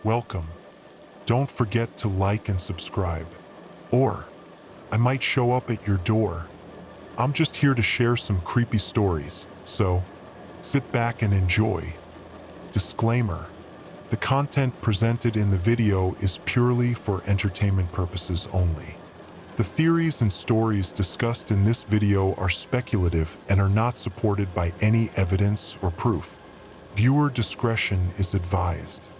welcome. Don't forget to like and subscribe. Or, I might show up at your door. I'm just here to share some creepy stories, so sit back and enjoy. Disclaimer: the content presented in the video is purely for entertainment purposes only. The theories and stories discussed in this video are speculative and are not supported by any evidence or proof. Viewer discretion is advised.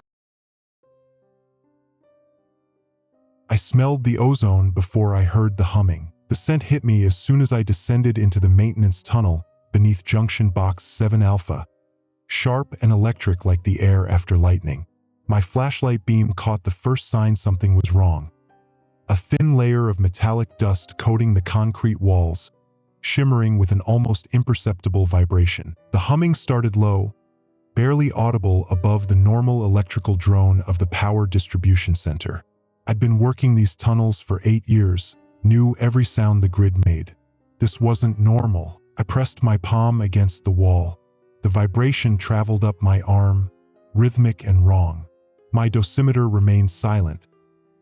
I smelled the ozone before I heard the humming. The scent hit me as soon as I descended into the maintenance tunnel beneath Junction Box 7 Alpha, sharp and electric like the air after lightning. My flashlight beam caught the first sign something was wrong. A thin layer of metallic dust coating the concrete walls, shimmering with an almost imperceptible vibration. The humming started low, barely audible above the normal electrical drone of the power distribution center. I'd been working these tunnels for 8 years, knew every sound the grid made. This wasn't normal. I pressed my palm against the wall. The vibration traveled up my arm, rhythmic and wrong. My dosimeter remained silent,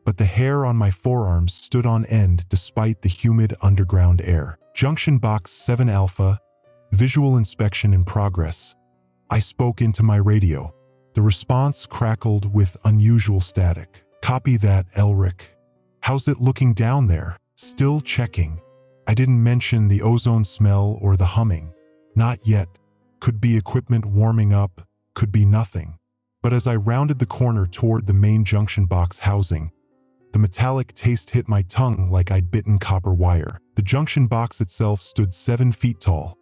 but the hair on my forearms stood on end despite the humid underground air. Junction Box 7 Alpha, visual inspection in progress. I spoke into my radio. The response crackled with unusual static. Copy that, Elric. How's it looking down there? Still checking. I didn't mention the ozone smell or the humming. Not yet. Could be equipment warming up, could be nothing. But as I rounded the corner toward the main junction box housing, the metallic taste hit my tongue like I'd bitten copper wire. The junction box itself stood 7 feet tall,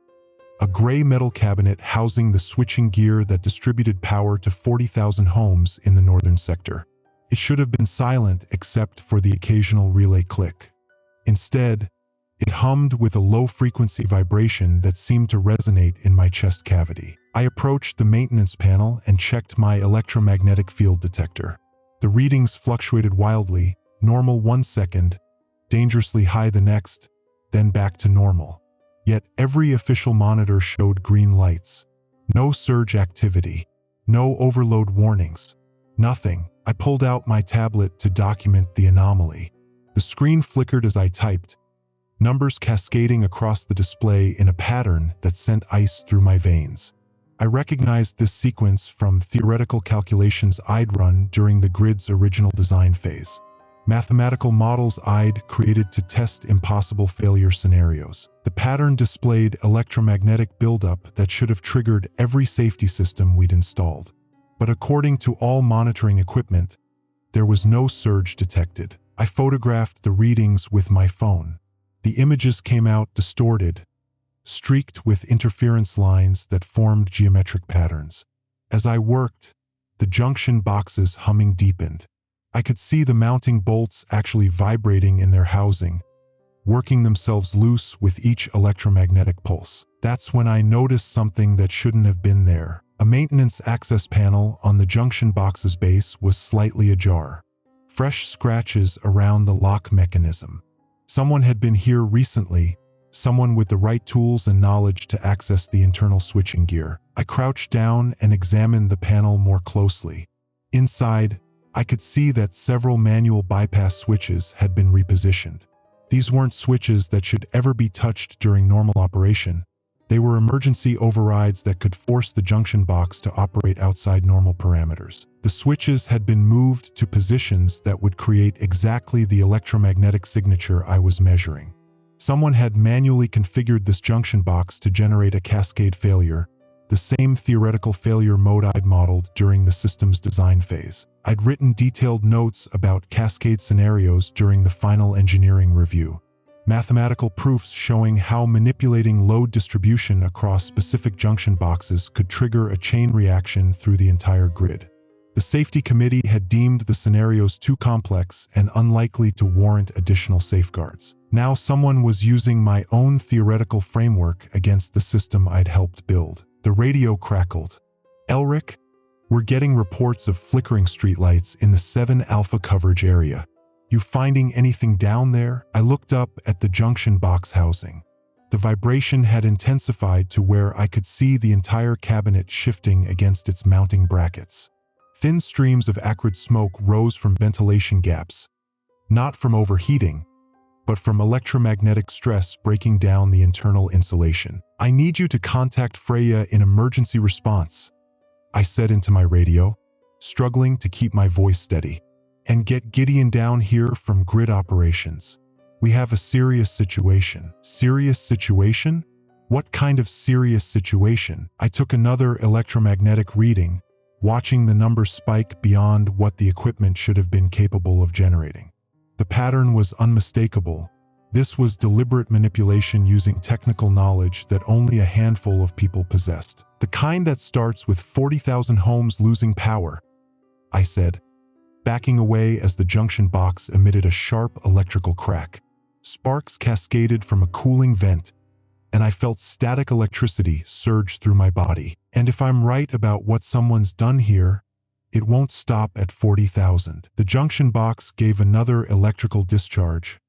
a gray metal cabinet housing the switching gear that distributed power to 40,000 homes in the northern sector. It should have been silent except for the occasional relay click. Instead, it hummed with a low-frequency vibration that seemed to resonate in my chest cavity. I approached the maintenance panel and checked my electromagnetic field detector. The readings fluctuated wildly, normal 1 second, dangerously high the next, then back to normal. Yet every official monitor showed green lights. No surge activity, no overload warnings, nothing. I pulled out my tablet to document the anomaly. The screen flickered as I typed, numbers cascading across the display in a pattern that sent ice through my veins. I recognized this sequence from theoretical calculations I'd run during the grid's original design phase. Mathematical models I'd created to test impossible failure scenarios. The pattern displayed electromagnetic buildup that should have triggered every safety system we'd installed. But according to all monitoring equipment, there was no surge detected. I photographed the readings with my phone. The images came out distorted, streaked with interference lines that formed geometric patterns. As I worked, the junction box's humming deepened. I could see the mounting bolts actually vibrating in their housing, working themselves loose with each electromagnetic pulse. That's when I noticed something that shouldn't have been there. A maintenance access panel on the junction box's base was slightly ajar. Fresh scratches around the lock mechanism. Someone had been here recently, someone with the right tools and knowledge to access the internal switching gear. I crouched down and examined the panel more closely. Inside, I could see that several manual bypass switches had been repositioned. These weren't switches that should ever be touched during normal operation. They were emergency overrides that could force the junction box to operate outside normal parameters. The switches had been moved to positions that would create exactly the electromagnetic signature I was measuring. Someone had manually configured this junction box to generate a cascade failure, the same theoretical failure mode I'd modeled during the system's design phase. I'd written detailed notes about cascade scenarios during the final engineering review. Mathematical proofs showing how manipulating load distribution across specific junction boxes could trigger a chain reaction through the entire grid. The safety committee had deemed the scenarios too complex and unlikely to warrant additional safeguards. Now someone was using my own theoretical framework against the system I'd helped build. The radio crackled. Elric, we're getting reports of flickering streetlights in the 7 Alpha coverage area. You finding anything down there? I looked up at the junction box housing. The vibration had intensified to where I could see the entire cabinet shifting against its mounting brackets. Thin streams of acrid smoke rose from ventilation gaps, not from overheating, but from electromagnetic stress breaking down the internal insulation. "I need you to contact Freya in emergency response," I said into my radio, struggling to keep my voice steady. "And get Gideon down here from grid operations. We have a serious situation." Serious situation? What kind of serious situation? I took another electromagnetic reading, watching the numbers spike beyond what the equipment should have been capable of generating. The pattern was unmistakable. This was deliberate manipulation using technical knowledge that only a handful of people possessed. "The kind that starts with 40,000 homes losing power," I said, backing away as the junction box emitted a sharp electrical crack. Sparks cascaded from a cooling vent, and I felt static electricity surge through my body. "And if I'm right about what someone's done here, it won't stop at 40,000. The junction box gave another electrical discharge,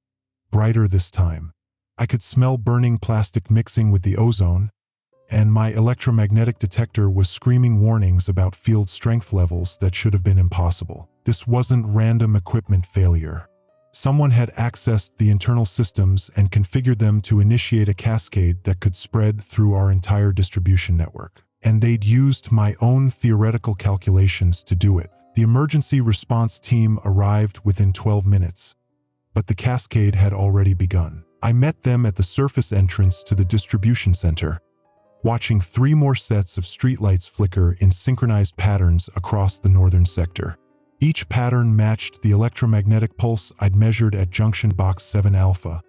brighter this time. I could smell burning plastic mixing with the ozone, and my electromagnetic detector was screaming warnings about field strength levels that should have been impossible. This wasn't random equipment failure. Someone had accessed the internal systems and configured them to initiate a cascade that could spread through our entire distribution network. And they'd used my own theoretical calculations to do it. The emergency response team arrived within 12 minutes, but the cascade had already begun. I met them at the surface entrance to the distribution center, watching 3 more sets of streetlights flicker in synchronized patterns across the northern sector. Each pattern matched the electromagnetic pulse I'd measured at Junction Box 7 Alpha,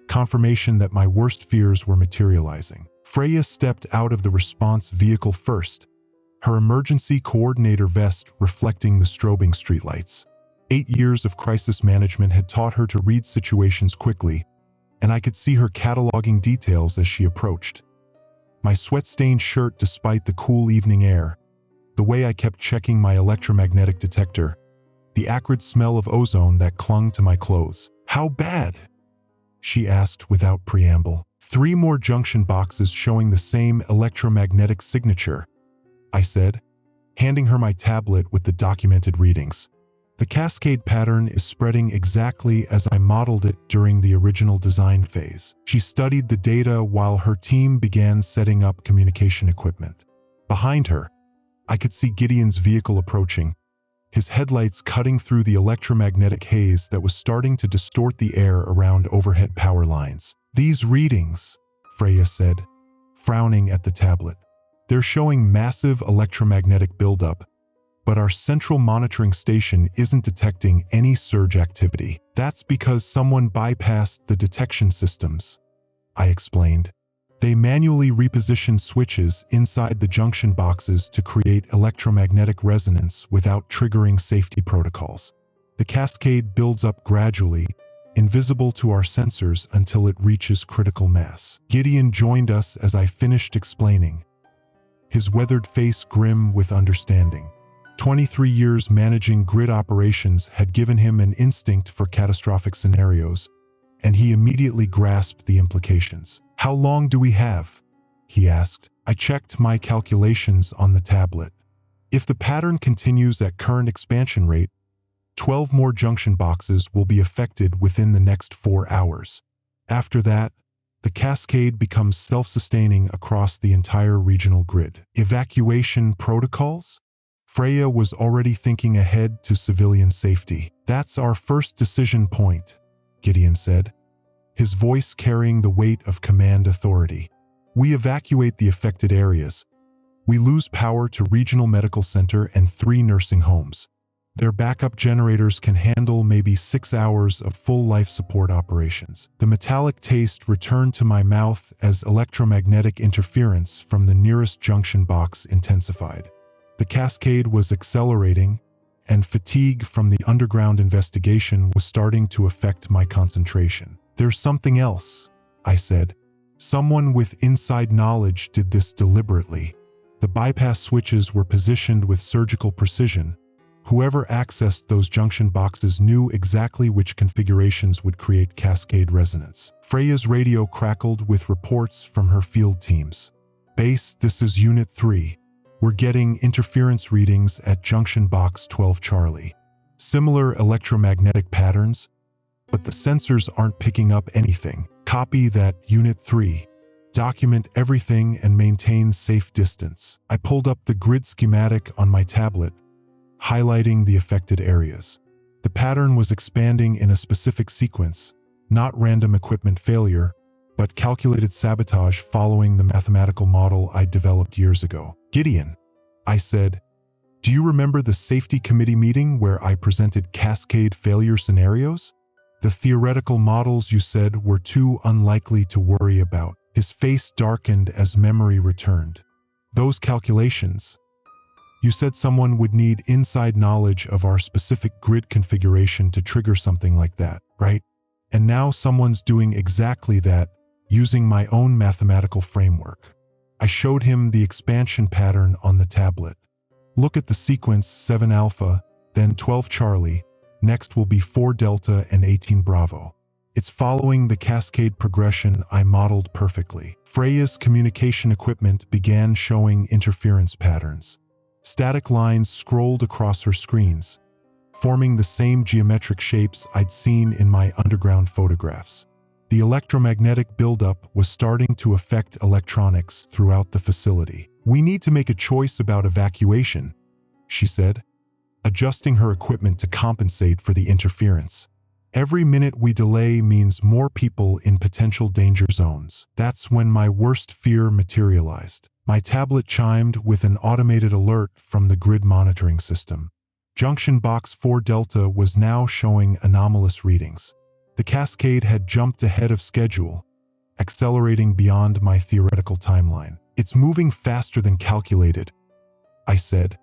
confirmation that my worst fears were materializing. Freya stepped out of the response vehicle first, her emergency coordinator vest reflecting the strobing streetlights. 8 years of crisis management had taught her to read situations quickly, and I could see her cataloging details as she approached. My sweat-stained shirt despite the cool evening air, the way I kept checking my electromagnetic detector, the acrid smell of ozone that clung to my clothes. "How bad?" she asked without preamble. 3 more junction boxes showing the same electromagnetic signature, I said, handing her my tablet with the documented readings. "The cascade pattern is spreading exactly as I modeled it during the original design phase." She studied the data while her team began setting up communication equipment. Behind her, I could see Gideon's vehicle approaching, his headlights cutting through the electromagnetic haze that was starting to distort the air around overhead power lines. "These readings," Freya said, frowning at the tablet. "They're showing massive electromagnetic buildup, but our central monitoring station isn't detecting any surge activity. That's because someone bypassed the detection systems," I explained. "They manually repositioned switches inside the junction boxes to create electromagnetic resonance without triggering safety protocols. The cascade builds up gradually, invisible to our sensors until it reaches critical mass." Gideon joined us as I finished explaining, his weathered face grim with understanding. 23 years managing grid operations had given him an instinct for catastrophic scenarios, and he immediately grasped the implications. "How long do we have?" he asked. I checked my calculations on the tablet. "If the pattern continues at current expansion rate, 12 more junction boxes will be affected within the next 4 hours. After that, the cascade becomes self-sustaining across the entire regional grid." "Evacuation protocols?" Freya was already thinking ahead to civilian safety. "That's our first decision point," Gideon said, his voice carrying the weight of command authority. "We evacuate the affected areas. We lose power to Regional Medical Center and 3 nursing homes. Their backup generators can handle maybe 6 hours of full life support operations." The metallic taste returned to my mouth as electromagnetic interference from the nearest junction box intensified. The cascade was accelerating, and fatigue from the underground investigation was starting to affect my concentration. "There's something else," I said. "Someone with inside knowledge did this deliberately. The bypass switches were positioned with surgical precision. Whoever accessed those junction boxes knew exactly which configurations would create cascade resonance." Freya's radio crackled with reports from her field teams. "Base, this is Unit 3. We're getting interference readings at junction box 12 Charlie. Similar electromagnetic patterns, but the sensors aren't picking up anything. Copy that, Unit 3. Document everything and maintain safe distance. I pulled up the grid schematic on my tablet, highlighting the affected areas. The pattern was expanding in a specific sequence, not random equipment failure, but calculated sabotage following the mathematical model I developed years ago. Gideon, I said, do you remember the safety committee meeting where I presented cascade failure scenarios? The theoretical models you said were too unlikely to worry about. His face darkened as memory returned. Those calculations. You said someone would need inside knowledge of our specific grid configuration to trigger something like that, right? And now someone's doing exactly that, using my own mathematical framework. I showed him the expansion pattern on the tablet. Look at the sequence 7 alpha, then 12 Charlie, next will be 4 delta and 18 Bravo. It's following the cascade progression I modeled perfectly. Freya's communication equipment began showing interference patterns. Static lines scrolled across her screens, forming the same geometric shapes I'd seen in my underground photographs. The electromagnetic buildup was starting to affect electronics throughout the facility. We need to make a choice about evacuation, she said, adjusting her equipment to compensate for the interference. Every minute we delay means more people in potential danger zones. That's when my worst fear materialized. My tablet chimed with an automated alert from the grid monitoring system. Junction box 4 Delta was now showing anomalous readings. The cascade had jumped ahead of schedule, accelerating beyond my theoretical timeline. It's moving faster than calculated, I said,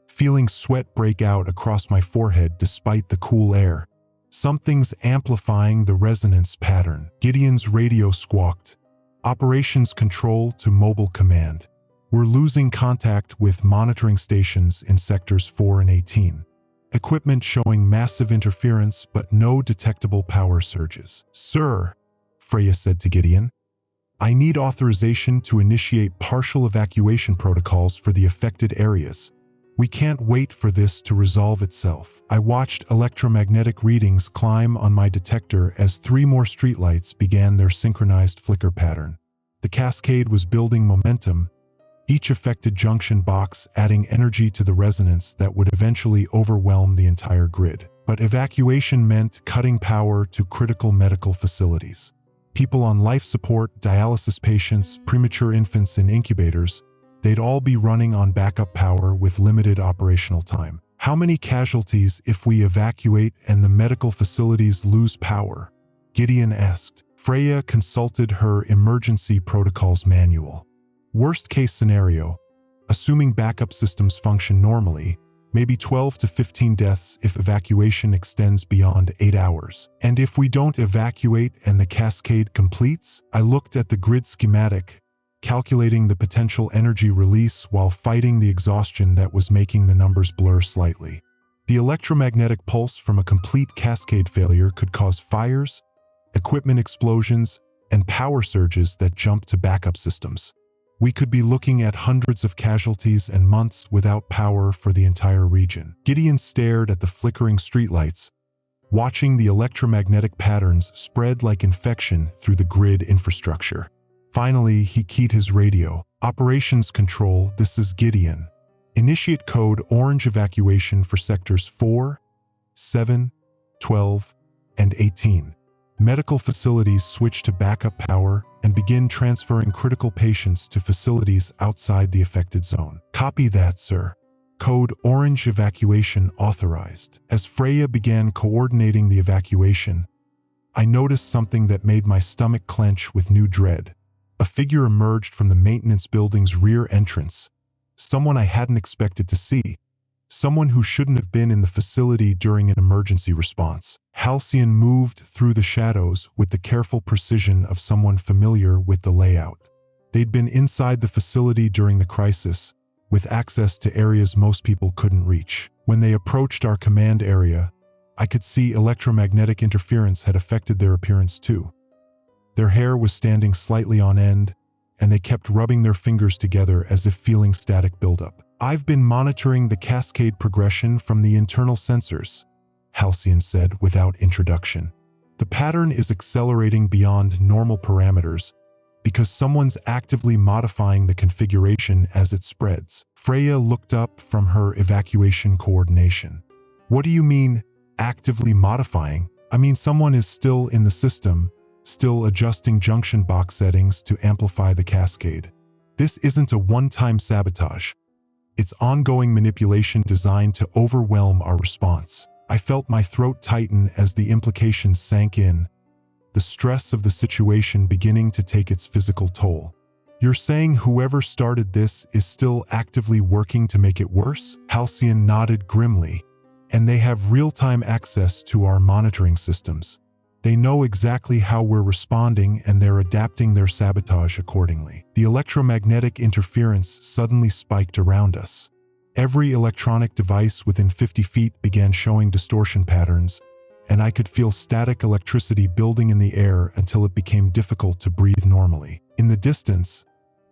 feeling sweat break out across my forehead despite the cool air. Something's amplifying the resonance pattern. Gideon's radio squawked. Operations control to mobile command. We're losing contact with monitoring stations in sectors 4 and 18. Equipment showing massive interference but no detectable power surges. Sir, Freya said to Gideon, I need authorization to initiate partial evacuation protocols for the affected areas. We can't wait for this to resolve itself. I watched electromagnetic readings climb on my detector as 3 more streetlights began their synchronized flicker pattern. The cascade was building momentum, each affected junction box adding energy to the resonance that would eventually overwhelm the entire grid. But evacuation meant cutting power to critical medical facilities. People on life support, dialysis patients, premature infants in incubators, they'd all be running on backup power with limited operational time. How many casualties if we evacuate and the medical facilities lose power? Gideon asked. Freya consulted her emergency protocols manual. Worst case scenario, assuming backup systems function normally, maybe 12 to 15 deaths if evacuation extends beyond 8 hours. And if we don't evacuate and the cascade completes? I looked at the grid schematic, calculating the potential energy release while fighting the exhaustion that was making the numbers blur slightly. The electromagnetic pulse from a complete cascade failure could cause fires, equipment explosions, and power surges that jump to backup systems. We could be looking at hundreds of casualties and months without power for the entire region. Gideon stared at the flickering streetlights, watching the electromagnetic patterns spread like infection through the grid infrastructure. Finally, he keyed his radio. Operations control, this is Gideon. Initiate code orange evacuation for sectors 4, 7, 12, and 18. Medical facilities switch to backup power and begin transferring critical patients to facilities outside the affected zone. Copy that, sir. Code orange evacuation authorized. As Freya began coordinating the evacuation, I noticed something that made my stomach clench with new dread. A figure emerged from the maintenance building's rear entrance, someone I hadn't expected to see, someone who shouldn't have been in the facility during an emergency response. Halcyon moved through the shadows with the careful precision of someone familiar with the layout. They'd been inside the facility during the crisis, with access to areas most people couldn't reach. When they approached our command area, I could see electromagnetic interference had affected their appearance too. Their hair was standing slightly on end, and they kept rubbing their fingers together as if feeling static buildup. "I've been monitoring the cascade progression from the internal sensors," Halcyon said without introduction. "The pattern is accelerating beyond normal parameters because someone's actively modifying the configuration as it spreads." Freya looked up from her evacuation coordination. "What do you mean, actively modifying?" "I mean, someone is still in the system, still adjusting junction box settings to amplify the cascade. This isn't a one-time sabotage. It's ongoing manipulation designed to overwhelm our response." I felt my throat tighten as the implications sank in, the stress of the situation beginning to take its physical toll. "You're saying whoever started this is still actively working to make it worse?" Halcyon nodded grimly. "And they have real-time access to our monitoring systems. They know exactly how we're responding and they're adapting their sabotage accordingly." The electromagnetic interference suddenly spiked around us. Every electronic device within 50 feet began showing distortion patterns, and I could feel static electricity building in the air until it became difficult to breathe normally. In the distance,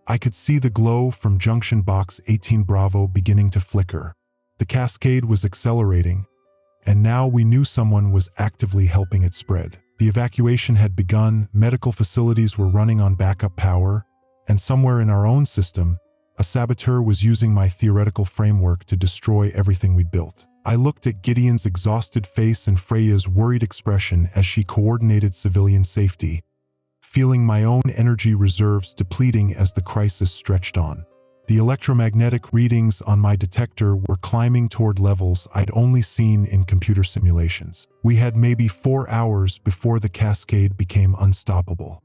I could see the glow from Junction Box 18 Bravo beginning to flicker. The cascade was accelerating, and now we knew someone was actively helping it spread. The evacuation had begun, medical facilities were running on backup power, and somewhere in our own system, a saboteur was using my theoretical framework to destroy everything we'd built. I looked at Gideon's exhausted face and Freya's worried expression as she coordinated civilian safety, feeling my own energy reserves depleting as the crisis stretched on. The electromagnetic readings on my detector were climbing toward levels I'd only seen in computer simulations. We had maybe 4 hours before the cascade became unstoppable.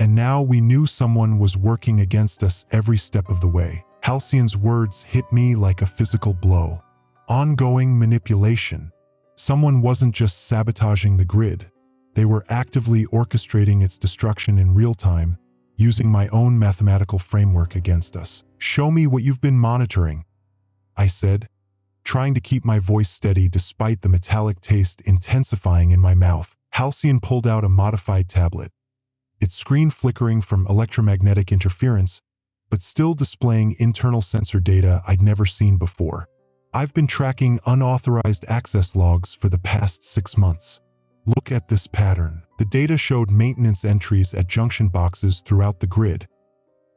And now we knew someone was working against us every step of the way. Halcyon's words hit me like a physical blow. Ongoing manipulation. Someone wasn't just sabotaging the grid. They were actively orchestrating its destruction in real time, using my own mathematical framework against us. "Show me what you've been monitoring," I said, trying to keep my voice steady despite the metallic taste intensifying in my mouth. Halcyon pulled out a modified tablet, its screen flickering from electromagnetic interference, but still displaying internal sensor data I'd never seen before. "I've been tracking unauthorized access logs for the past 6 months. Look at this pattern." The data showed maintenance entries at junction boxes throughout the grid,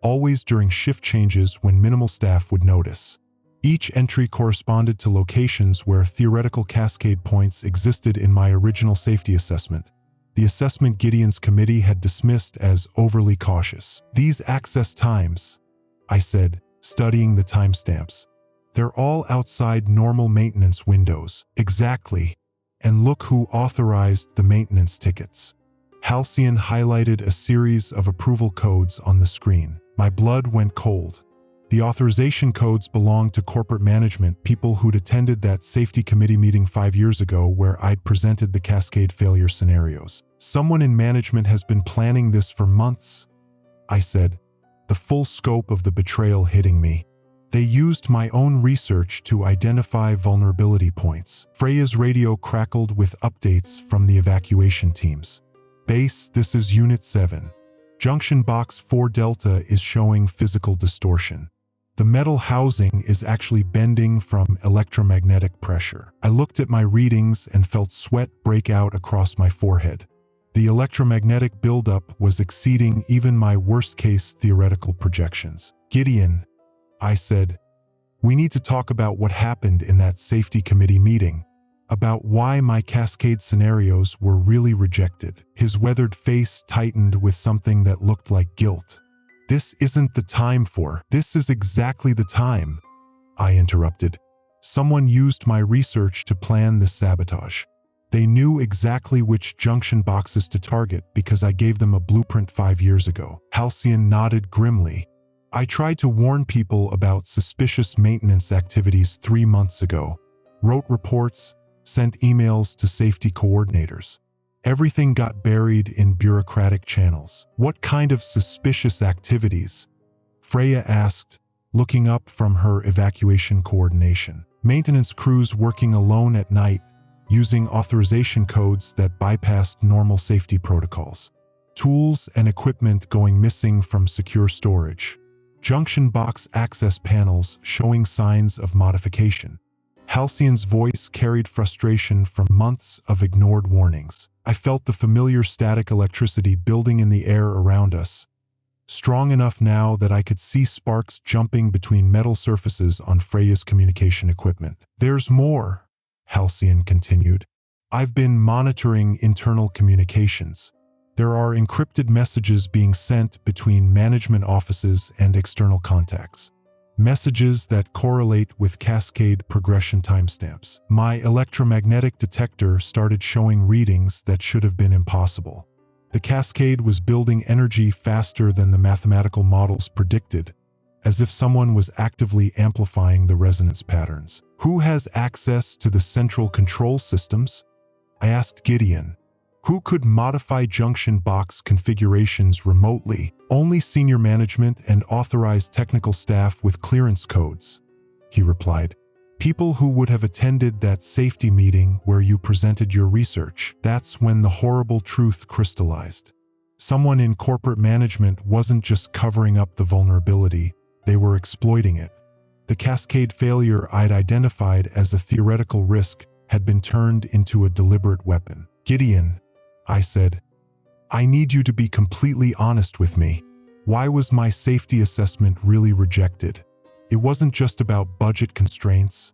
always during shift changes when minimal staff would notice. Each entry corresponded to locations where theoretical cascade points existed in my original safety assessment. The assessment Gideon's committee had dismissed as overly cautious. "These access times," I said, studying the timestamps. "They're all outside normal maintenance windows." "Exactly. And look who authorized the maintenance tickets." Halcyon highlighted a series of approval codes on the screen. My blood went cold. The authorization codes belonged to corporate management, people who'd attended that safety committee meeting 5 years ago where I'd presented the cascade failure scenarios. "Someone in management has been planning this for months," I said, the full scope of the betrayal hitting me. "They used my own research to identify vulnerability points." Freya's radio crackled with updates from the evacuation teams. "Base, this is Unit 7. Junction Box 4 Delta is showing physical distortion. The metal housing is actually bending from electromagnetic pressure." I looked at my readings and felt sweat break out across my forehead. The electromagnetic buildup was exceeding even my worst-case theoretical projections. "Gideon," I said, "we need to talk about what happened in that safety committee meeting, about why my cascade scenarios were really rejected." His weathered face tightened with something that looked like guilt. "This isn't the time for—" "This is exactly the time," I interrupted. "Someone used my research to plan this sabotage. They knew exactly which junction boxes to target because I gave them a blueprint 5 years ago." Halcyon nodded grimly. "I tried to warn people about suspicious maintenance activities 3 months ago. Wrote reports, sent emails to safety coordinators. Everything got buried in bureaucratic channels." "What kind of suspicious activities?" Freya asked, looking up from her evacuation coordination. "Maintenance crews working alone at night, using authorization codes that bypassed normal safety protocols. tools and equipment going missing from secure storage. Junction box access panels showing signs of modification. Halcyon's voice carried frustration from months of ignored warnings. I felt the familiar static electricity building in the air around us, strong enough now that I could see sparks jumping between metal surfaces on Freya's communication equipment. "There's more," Halcyon continued. "I've been monitoring internal communications. There are encrypted messages being sent between management offices and external contacts. Messages that correlate with cascade progression timestamps. My electromagnetic detector started showing readings that should have been impossible. The cascade was building energy faster than the mathematical models predicted, as if someone was actively amplifying the resonance patterns. Who has access to the central control systems?" I asked Gideon. "Who could modify junction box configurations remotely?" "Only senior management and authorized technical staff with clearance codes," he replied. "People who would have attended that safety meeting where you presented your research." That's when the horrible truth crystallized. Someone in corporate management wasn't just covering up the vulnerability, they were exploiting it. The cascade failure I'd identified as a theoretical risk had been turned into a deliberate weapon. "Gideon," I said, "I need you to be completely honest with me. Why was my safety assessment really rejected? It wasn't just about budget constraints,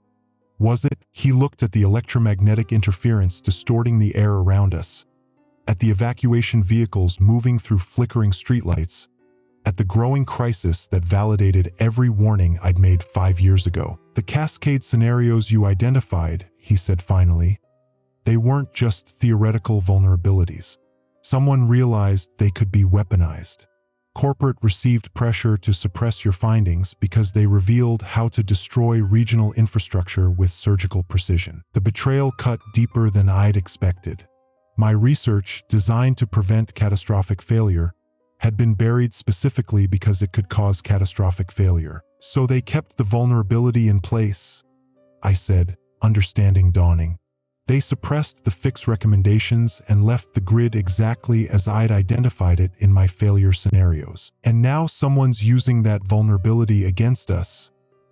was it?" He looked at the electromagnetic interference distorting the air around us, at the evacuation vehicles moving through flickering streetlights, at the growing crisis that validated every warning I'd made 5 years ago. "The cascade scenarios you identified," he said finally, "they weren't just theoretical vulnerabilities. Someone realized they could be weaponized. Corporate received pressure to suppress your findings because they revealed how to destroy regional infrastructure with surgical precision. The betrayal cut deeper than I'd expected. My research, designed to prevent catastrophic failure, had been buried specifically because it could cause catastrophic failure. So they kept the vulnerability in place," I said, understanding dawning. "They suppressed the fix recommendations and left the grid exactly as I'd identified it in my failure scenarios. And now someone's using that vulnerability against us,"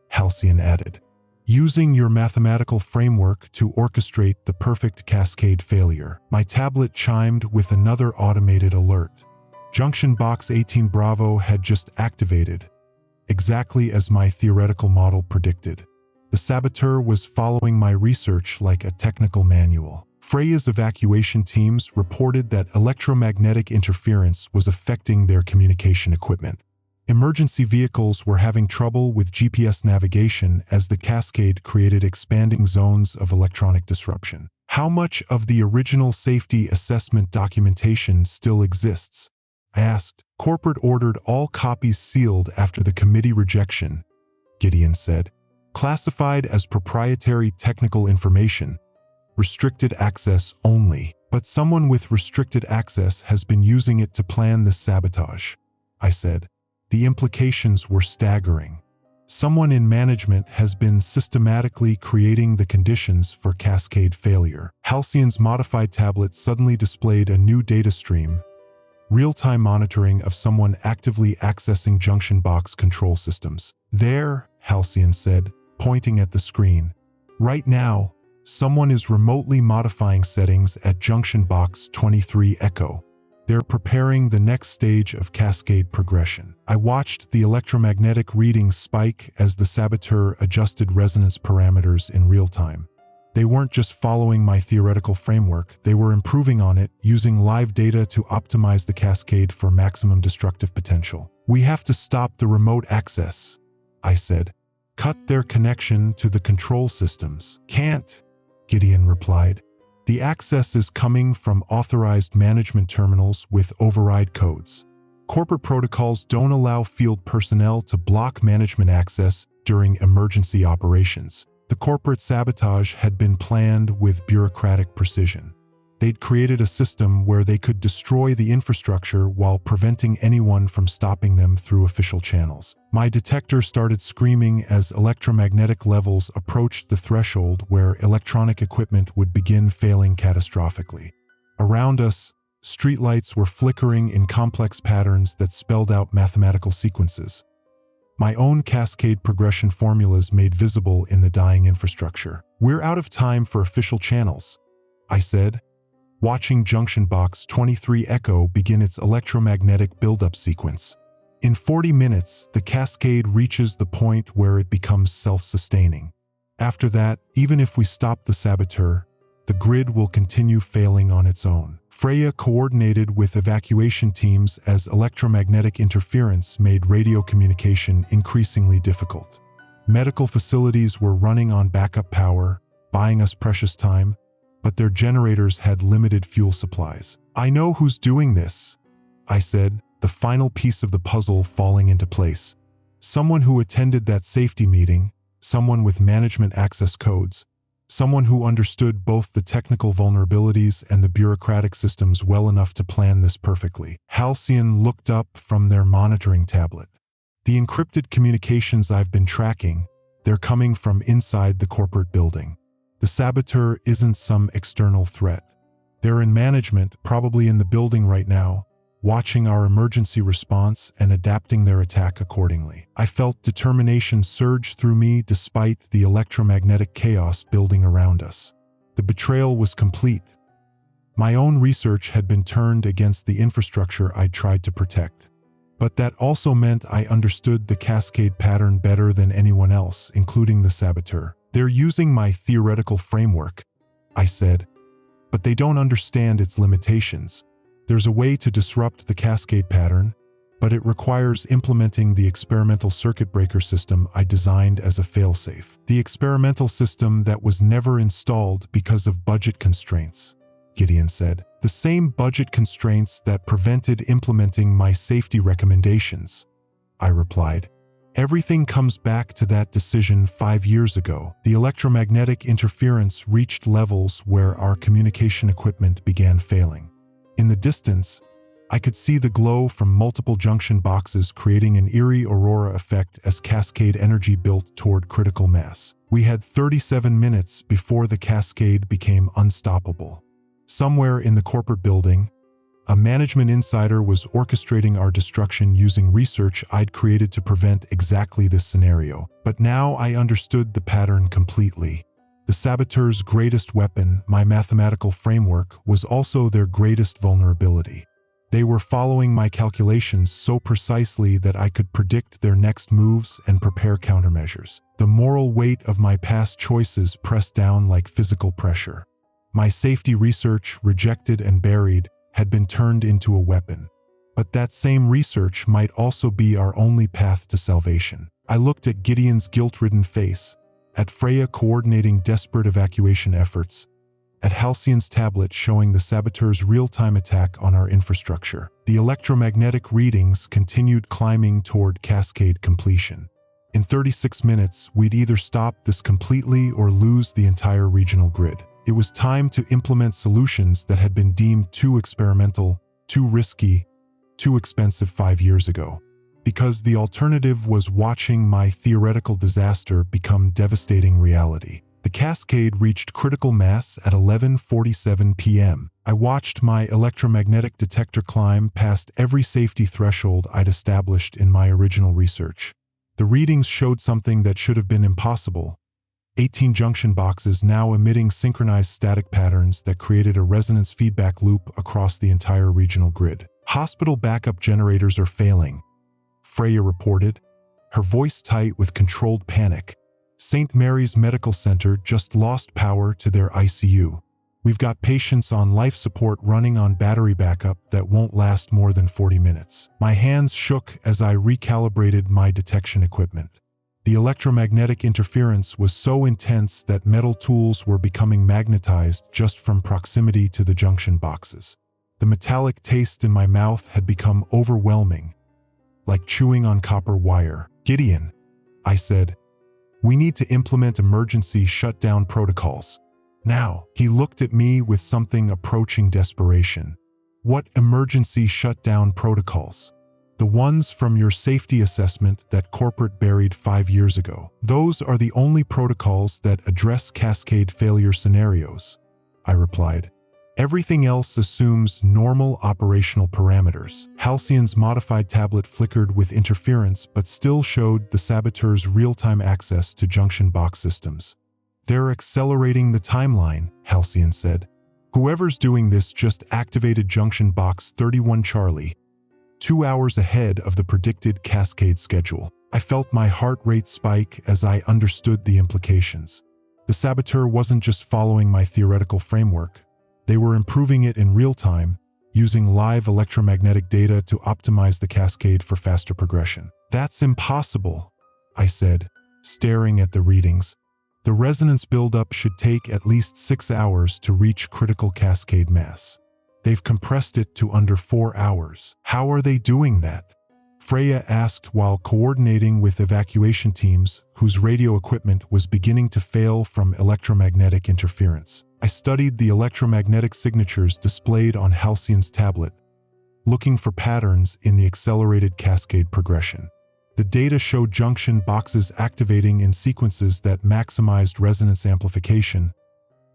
Halcyon added. "Using your mathematical framework to orchestrate the perfect cascade failure." My tablet chimed with another automated alert. Junction Box 18 Bravo had just activated, exactly as my theoretical model predicted. The saboteur was following my research like a technical manual. Freya's evacuation teams reported that electromagnetic interference was affecting their communication equipment. Emergency vehicles were having trouble with GPS navigation as the cascade created expanding zones of electronic disruption. "How much of the original safety assessment documentation still exists?" I asked. "Corporate ordered all copies sealed after the committee rejection," Gideon said. "Classified as proprietary technical information, restricted access only. But someone with restricted access has been using it to plan this sabotage," I said. The implications were staggering. Someone in management has been systematically creating the conditions for cascade failure. Halcyon's modified tablet suddenly displayed a new data stream, real-time monitoring of someone actively accessing junction box control systems. "There," Halcyon said, pointing at the screen. "Right now, someone is remotely modifying settings at junction box 23 Echo. They're preparing the next stage of cascade progression." I watched the electromagnetic readings spike as the saboteur adjusted resonance parameters in real time. They weren't just following my theoretical framework, they were improving on it, using live data to optimize the cascade for maximum destructive potential. "We have to stop the remote access," I said. "Cut their connection to the control systems." "Can't," Gideon replied. "The access is coming from authorized management terminals with override codes. Corporate protocols don't allow field personnel to block management access during emergency operations." The corporate sabotage had been planned with bureaucratic precision. They'd created a system where they could destroy the infrastructure while preventing anyone from stopping them through official channels. My detector started screaming as electromagnetic levels approached the threshold where electronic equipment would begin failing catastrophically. Around us, Streetlights were flickering in complex patterns that spelled out mathematical sequences. My own cascade progression formulas made visible in the dying infrastructure. "We're out of time for official channels," I said, watching Junction Box 23 Echo begin its electromagnetic buildup sequence. In 40 minutes, the cascade reaches the point where it becomes self-sustaining. After that, even if we stop the saboteur, the grid will continue failing on its own. Freya coordinated with evacuation teams as electromagnetic interference made radio communication increasingly difficult. Medical facilities were running on backup power, buying us precious time, but their generators had limited fuel supplies. "I know who's doing this," I said, the final piece of the puzzle falling into place. Someone who attended that safety meeting, someone with management access codes, someone who understood both the technical vulnerabilities and the bureaucratic systems well enough to plan this perfectly. Halcyon looked up from their monitoring tablet. "The encrypted communications I've been tracking, they're coming from inside the corporate building. The saboteur isn't some external threat. They're in management, probably in the building right now, watching our emergency response and adapting their attack accordingly." I felt determination surge through me despite the electromagnetic chaos building around us. The betrayal was complete. My own research had been turned against the infrastructure I'd tried to protect. But that also meant I understood the cascade pattern better than anyone else, including the saboteur. "They're using my theoretical framework," I said, "but they don't understand its limitations. There's a way to disrupt the cascade pattern, but it requires implementing the experimental circuit breaker system I designed as a failsafe. The experimental system that was never installed because of budget constraints," Gideon said. "The same budget constraints that prevented implementing my safety recommendations," I replied. "Everything comes back to that decision 5 years ago. The electromagnetic interference reached levels where our communication equipment began failing. In the distance, I could see the glow from multiple junction boxes creating an eerie aurora effect as cascade energy built toward critical mass. We had 37 minutes before the cascade became unstoppable. Somewhere in the corporate building, a management insider was orchestrating our destruction using research I'd created to prevent exactly this scenario. But now I understood the pattern completely. The saboteur's greatest weapon, my mathematical framework, was also their greatest vulnerability. They were following my calculations so precisely that I could predict their next moves and prepare countermeasures. The moral weight of my past choices pressed down like physical pressure. My safety research, rejected and buried, had been turned into a weapon. But that same research might also be our only path to salvation. I looked at Gideon's guilt-ridden face, at Freya coordinating desperate evacuation efforts, at Halcyon's tablet showing the saboteur's real-time attack on our infrastructure. The electromagnetic readings continued climbing toward cascade completion. In 36 minutes, we'd either stop this completely or lose the entire regional grid. It was time to implement solutions that had been deemed too experimental, too risky, too expensive 5 years ago. Because the alternative was watching my theoretical disaster become devastating reality. The cascade reached critical mass at 11:47 p.m. I watched my electromagnetic detector climb past every safety threshold I'd established in my original research. The readings showed something that should have been impossible. 18 junction boxes now emitting synchronized static patterns that created a resonance feedback loop across the entire regional grid. "Hospital backup generators are failing," Freya reported, her voice tight with controlled panic. "St. Mary's Medical Center just lost power to their ICU. We've got patients on life support running on battery backup that won't last more than 40 minutes. My hands shook as I recalibrated my detection equipment. The electromagnetic interference was so intense that metal tools were becoming magnetized just from proximity to the junction boxes. The metallic taste in my mouth had become overwhelming, like chewing on copper wire. "Gideon," I said, "we need to implement emergency shutdown protocols. Now." He looked at me with something approaching desperation. "What emergency shutdown protocols?" "The ones from your safety assessment that corporate buried 5 years ago. Those are the only protocols that address cascade failure scenarios," I replied. Everything else assumes normal operational parameters. Halcyon's modified tablet flickered with interference but still showed the saboteur's real-time access to junction box systems. "They're accelerating the timeline," Halcyon said. "Whoever's doing this just activated junction box 31 Charlie, 2 hours ahead of the predicted cascade schedule." I felt my heart rate spike as I understood the implications. The saboteur wasn't just following my theoretical framework. They were improving it in real time, using live electromagnetic data to optimize the cascade for faster progression. "That's impossible," I said, staring at the readings. "The resonance buildup should take at least 6 hours to reach critical cascade mass. They've compressed it to under 4 hours. How are they doing that?" Freya asked while coordinating with evacuation teams whose radio equipment was beginning to fail from electromagnetic interference. I studied the electromagnetic signatures displayed on Halcyon's tablet, looking for patterns in the accelerated cascade progression. The data showed junction boxes activating in sequences that maximized resonance amplification,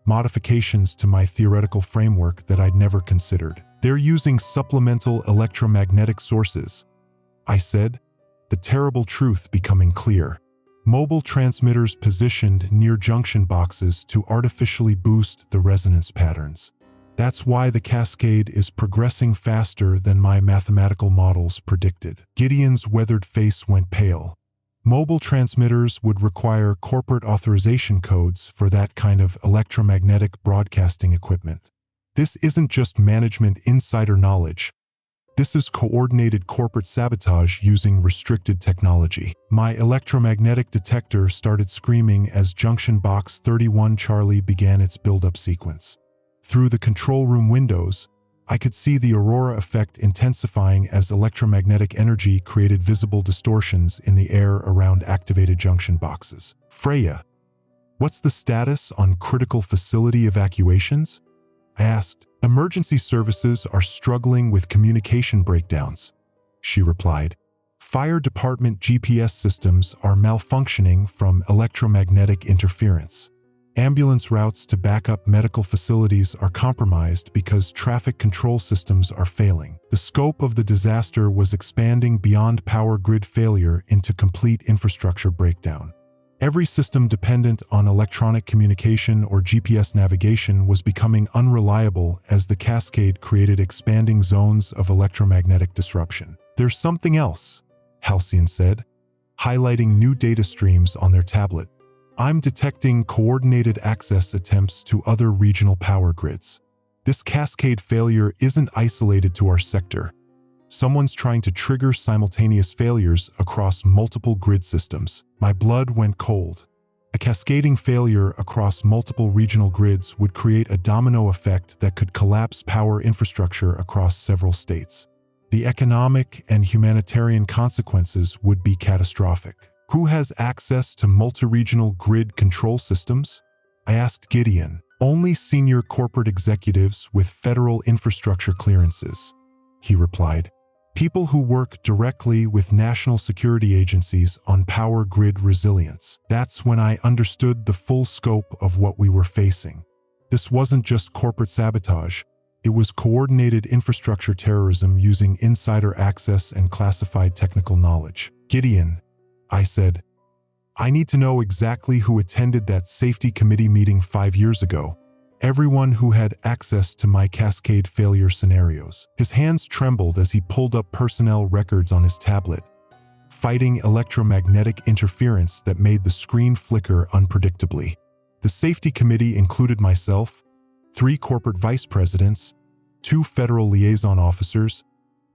modifications to my theoretical framework that I'd never considered. "They're using supplemental electromagnetic sources," I said, the terrible truth becoming clear. "Mobile transmitters positioned near junction boxes to artificially boost the resonance patterns. That's why the cascade is progressing faster than my mathematical models predicted." Gideon's weathered face went pale. "Mobile transmitters would require corporate authorization codes for that kind of electromagnetic broadcasting equipment. This isn't just management insider knowledge. This is coordinated corporate sabotage using restricted technology." My electromagnetic detector started screaming as junction box 31 Charlie began its buildup sequence. Through the control room windows, I could see the aurora effect intensifying as electromagnetic energy created visible distortions in the air around activated junction boxes. "Freya, what's the status on critical facility evacuations?" I asked. "Emergency services are struggling with communication breakdowns," she replied. "Fire department GPS systems are malfunctioning from electromagnetic interference. Ambulance routes to backup medical facilities are compromised because traffic control systems are failing." The scope of the disaster was expanding beyond power grid failure into complete infrastructure breakdown. Every system dependent on electronic communication or GPS navigation was becoming unreliable as the cascade created expanding zones of electromagnetic disruption. "There's something else," Halcyon said, highlighting new data streams on their tablet. "I'm detecting coordinated access attempts to other regional power grids. This cascade failure isn't isolated to our sector. Someone's trying to trigger simultaneous failures across multiple grid systems." My blood went cold. A cascading failure across multiple regional grids would create a domino effect that could collapse power infrastructure across several states. The economic and humanitarian consequences would be catastrophic. "Who has access to multi-regional grid control systems?" I asked Gideon. "Only senior corporate executives with federal infrastructure clearances," he replied. "People who work directly with national security agencies on power grid resilience." That's when I understood the full scope of what we were facing. This wasn't just corporate sabotage. It was coordinated infrastructure terrorism using insider access and classified technical knowledge. "Gideon," I said, "I need to know exactly who attended that safety committee meeting 5 years ago. Everyone who had access to my cascade failure scenarios." His hands trembled as he pulled up personnel records on his tablet, fighting electromagnetic interference that made the screen flicker unpredictably. The safety committee included myself, 3 corporate vice presidents, 2 federal liaison officers,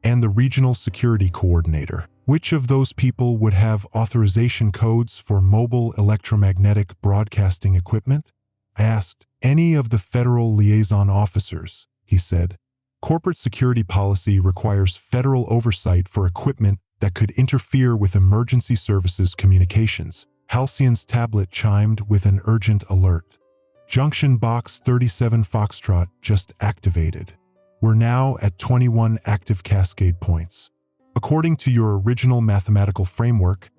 and the regional security coordinator. Which of those people would have authorization codes for mobile electromagnetic broadcasting equipment? I asked. "Any of the federal liaison officers," he said. "Corporate security policy requires federal oversight for equipment that could interfere with emergency services communications." Halcyon's tablet chimed with an urgent alert. "Junction box 37 Foxtrot just activated. We're now at 21 active cascade points. According to your original mathematical framework,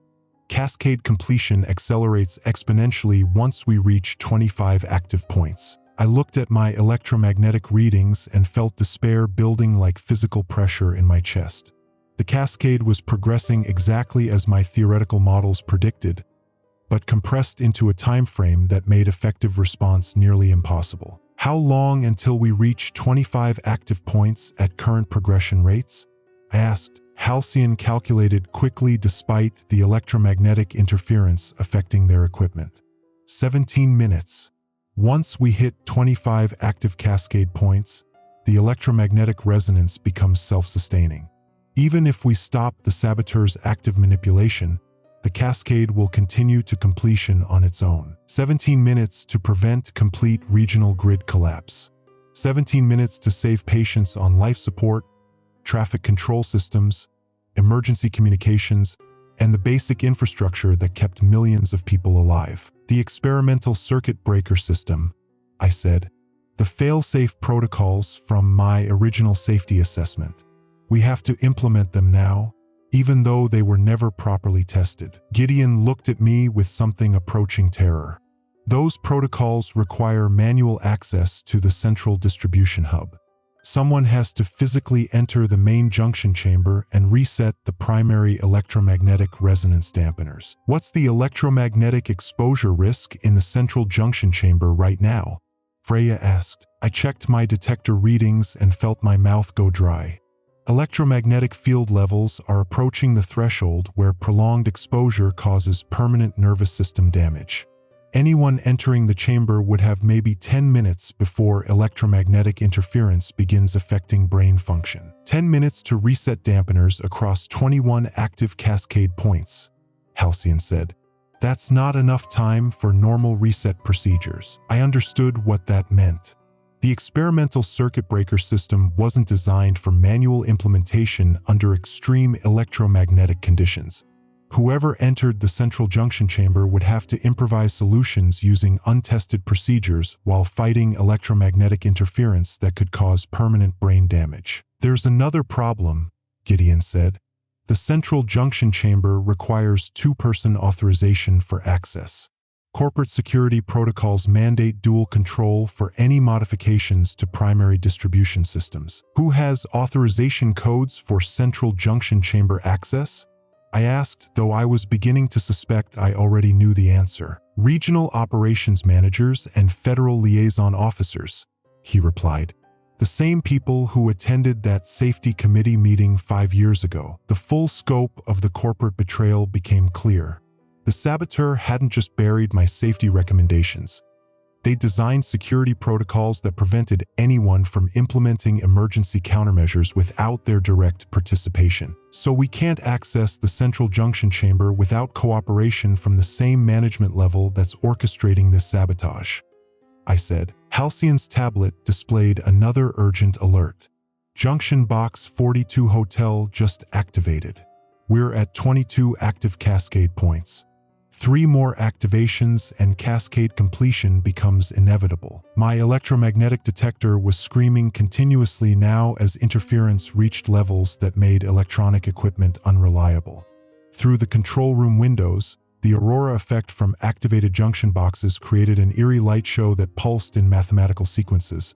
cascade completion accelerates exponentially once we reach 25 active points. I looked at my electromagnetic readings and felt despair building like physical pressure in my chest. The cascade was progressing exactly as my theoretical models predicted, but compressed into a time frame that made effective response nearly impossible. How long until we reach 25 active points at current progression rates? I asked. Halcyon calculated quickly despite the electromagnetic interference affecting their equipment. 17 minutes. Once we hit 25 active cascade points, the electromagnetic resonance becomes self-sustaining. Even if we stop the saboteur's active manipulation, the cascade will continue to completion on its own. 17 minutes to prevent complete regional grid collapse. 17 minutes to save patients on life support, traffic control systems, emergency communications, and the basic infrastructure that kept millions of people alive. The experimental circuit breaker system, I said. The fail-safe protocols from my original safety assessment. We have to implement them now, even though they were never properly tested. Gideon looked at me with something approaching terror. Those protocols require manual access to the central distribution hub. Someone has to physically enter the main junction chamber and reset the primary electromagnetic resonance dampeners. What's the electromagnetic exposure risk in the central junction chamber right now? Freya asked. I checked my detector readings and felt my mouth go dry. Electromagnetic field levels are approaching the threshold where prolonged exposure causes permanent nervous system damage. Anyone entering the chamber would have maybe 10 minutes before electromagnetic interference begins affecting brain function. 10 minutes to reset dampeners across 21 active cascade points, Halcyon said. That's not enough time for normal reset procedures. I understood what that meant. The experimental circuit breaker system wasn't designed for manual implementation under extreme electromagnetic conditions. Whoever entered the central junction chamber would have to improvise solutions using untested procedures while fighting electromagnetic interference that could cause permanent brain damage. There's another problem, Gideon said. The central junction chamber requires two-person authorization for access. Corporate security protocols mandate dual control for any modifications to primary distribution systems. Who has authorization codes for central junction chamber access? I asked, though I was beginning to suspect I already knew the answer. Regional operations managers and federal liaison officers, he replied. The same people who attended that safety committee meeting 5 years ago. The full scope of the corporate betrayal became clear. The saboteur hadn't just buried my safety recommendations. They designed security protocols that prevented anyone from implementing emergency countermeasures without their direct participation. So we can't access the central junction chamber without cooperation from the same management level that's orchestrating this sabotage, I said. Halcyon's tablet displayed another urgent alert. Junction Box 42 Hotel just activated. We're at 22 active cascade points. 3 more activations and cascade completion becomes inevitable. My electromagnetic detector was screaming continuously now as interference reached levels that made electronic equipment unreliable. Through the control room windows, the aurora effect from activated junction boxes created an eerie light show that pulsed in mathematical sequences.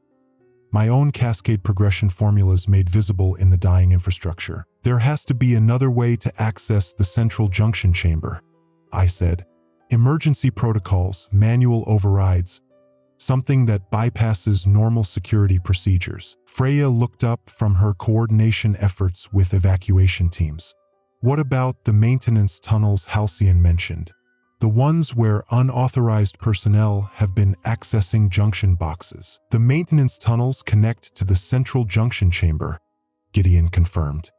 My own cascade progression formulas made visible in the dying infrastructure. There has to be another way to access the central junction chamber, I said. Emergency protocols, manual overrides, something that bypasses normal security procedures. Freya looked up from her coordination efforts with evacuation teams. What about the maintenance tunnels Halcyon mentioned? The ones where unauthorized personnel have been accessing junction boxes. The maintenance tunnels connect to the central junction chamber, Gideon confirmed.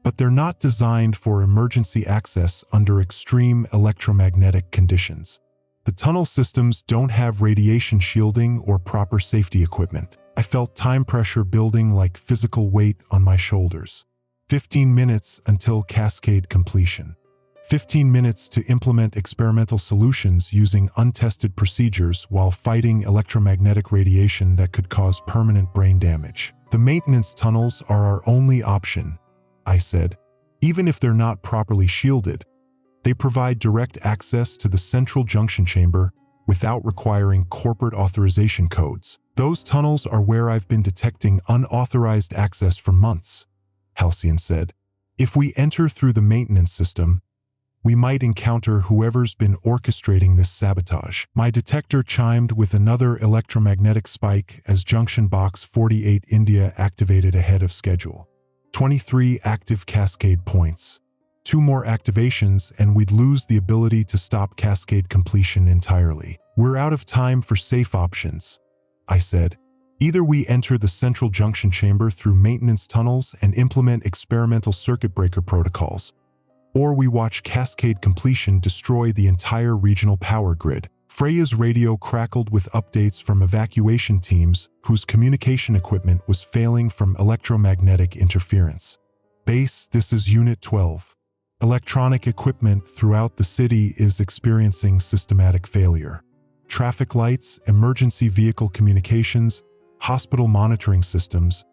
But they're not designed for emergency access under extreme electromagnetic conditions. The tunnel systems don't have radiation shielding or proper safety equipment. I felt time pressure building like physical weight on my shoulders. 15 minutes until cascade completion. 15 minutes to implement experimental solutions using untested procedures while fighting electromagnetic radiation that could cause permanent brain damage. The maintenance tunnels are our only option, I said. Even if they're not properly shielded, they provide direct access to the central junction chamber without requiring corporate authorization codes. Those tunnels are where I've been detecting unauthorized access for months, Halcyon said. If we enter through the maintenance system, we might encounter whoever's been orchestrating this sabotage. My detector chimed with another electromagnetic spike as Junction Box 48 India activated ahead of schedule. 23 active cascade points. 2 more activations and we'd lose the ability to stop cascade completion entirely. We're out of time for safe options, I said. Either we enter the central junction chamber through maintenance tunnels and implement experimental circuit breaker protocols, or we watch cascade completion destroy the entire regional power grid. Freya's radio crackled with updates from evacuation teams whose communication equipment was failing from electromagnetic interference. Base, this is Unit 12. Electronic equipment throughout the city is experiencing systematic failure. Traffic lights, emergency vehicle communications, hospital monitoring systems,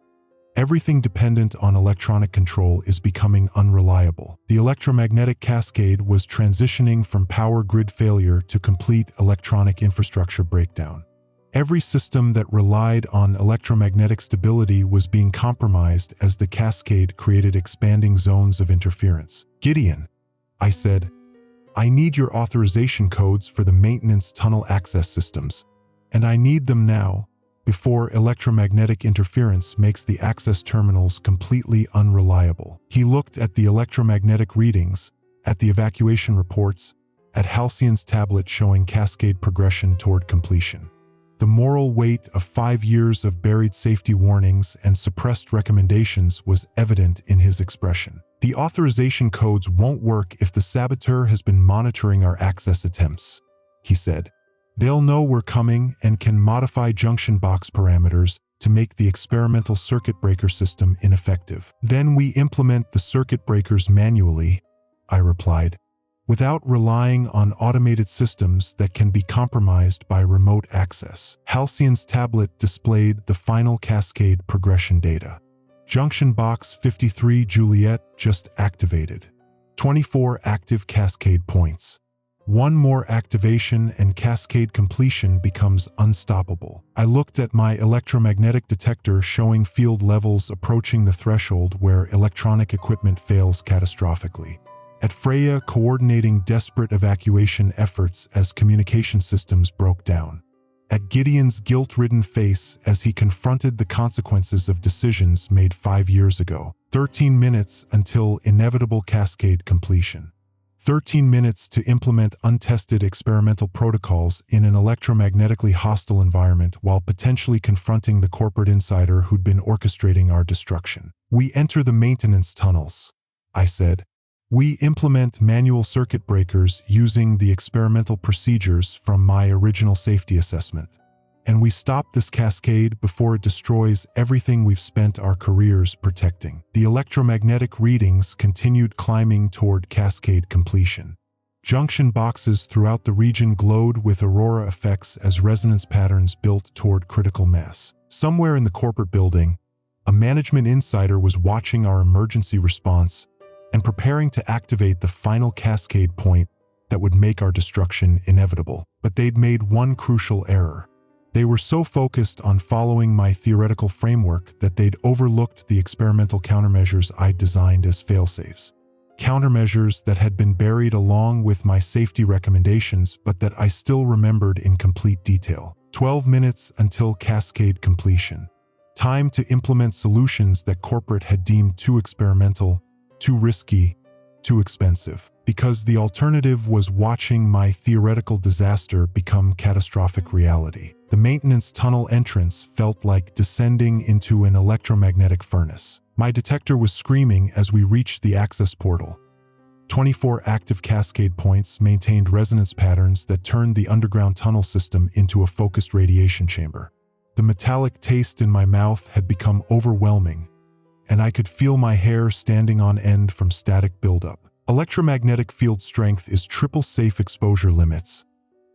everything dependent on electronic control is becoming unreliable. The electromagnetic cascade was transitioning from power grid failure to complete electronic infrastructure breakdown. Every system that relied on electromagnetic stability was being compromised as the cascade created expanding zones of interference. Gideon, I said, I need your authorization codes for the maintenance tunnel access systems, and I need them now, before electromagnetic interference makes the access terminals completely unreliable. He looked at the electromagnetic readings, at the evacuation reports, at Halcyon's tablet showing cascade progression toward completion. The moral weight of 5 years of buried safety warnings and suppressed recommendations was evident in his expression. The authorization codes won't work if the saboteur has been monitoring our access attempts, he said. They'll know we're coming and can modify junction box parameters to make the experimental circuit breaker system ineffective. Then we implement the circuit breakers manually, I replied, without relying on automated systems that can be compromised by remote access. Halcyon's tablet displayed the final cascade progression data. Junction Box 53 Juliet just activated. 24 active cascade points. 1 more activation and cascade completion becomes unstoppable. I looked at my electromagnetic detector showing field levels approaching the threshold where electronic equipment fails catastrophically. At Freya coordinating desperate evacuation efforts as communication systems broke down. At Gideon's guilt-ridden face as he confronted the consequences of decisions made 5 years ago. 13 minutes until inevitable cascade completion. 13 minutes to implement untested experimental protocols in an electromagnetically hostile environment while potentially confronting the corporate insider who'd been orchestrating our destruction. We enter the maintenance tunnels, I said. We implement manual circuit breakers using the experimental procedures from my original safety assessment. And we stop this cascade before it destroys everything we've spent our careers protecting. The electromagnetic readings continued climbing toward cascade completion. Junction boxes throughout the region glowed with aurora effects as resonance patterns built toward critical mass. Somewhere in the corporate building, a management insider was watching our emergency response and preparing to activate the final cascade point that would make our destruction inevitable. But they'd made one crucial error. They were so focused on following my theoretical framework that they'd overlooked the experimental countermeasures I'd designed as failsafes. Countermeasures that had been buried along with my safety recommendations but that I still remembered in complete detail. 12 minutes until cascade completion. Time to implement solutions that corporate had deemed too experimental, too risky, too expensive. Because the alternative was watching my theoretical disaster become catastrophic reality. The maintenance tunnel entrance felt like descending into an electromagnetic furnace. My detector was screaming as we reached the access portal. 24 active cascade points maintained resonance patterns that turned the underground tunnel system into a focused radiation chamber. The metallic taste in my mouth had become overwhelming, and I could feel my hair standing on end from static buildup. Electromagnetic field strength is triple safe exposure limits,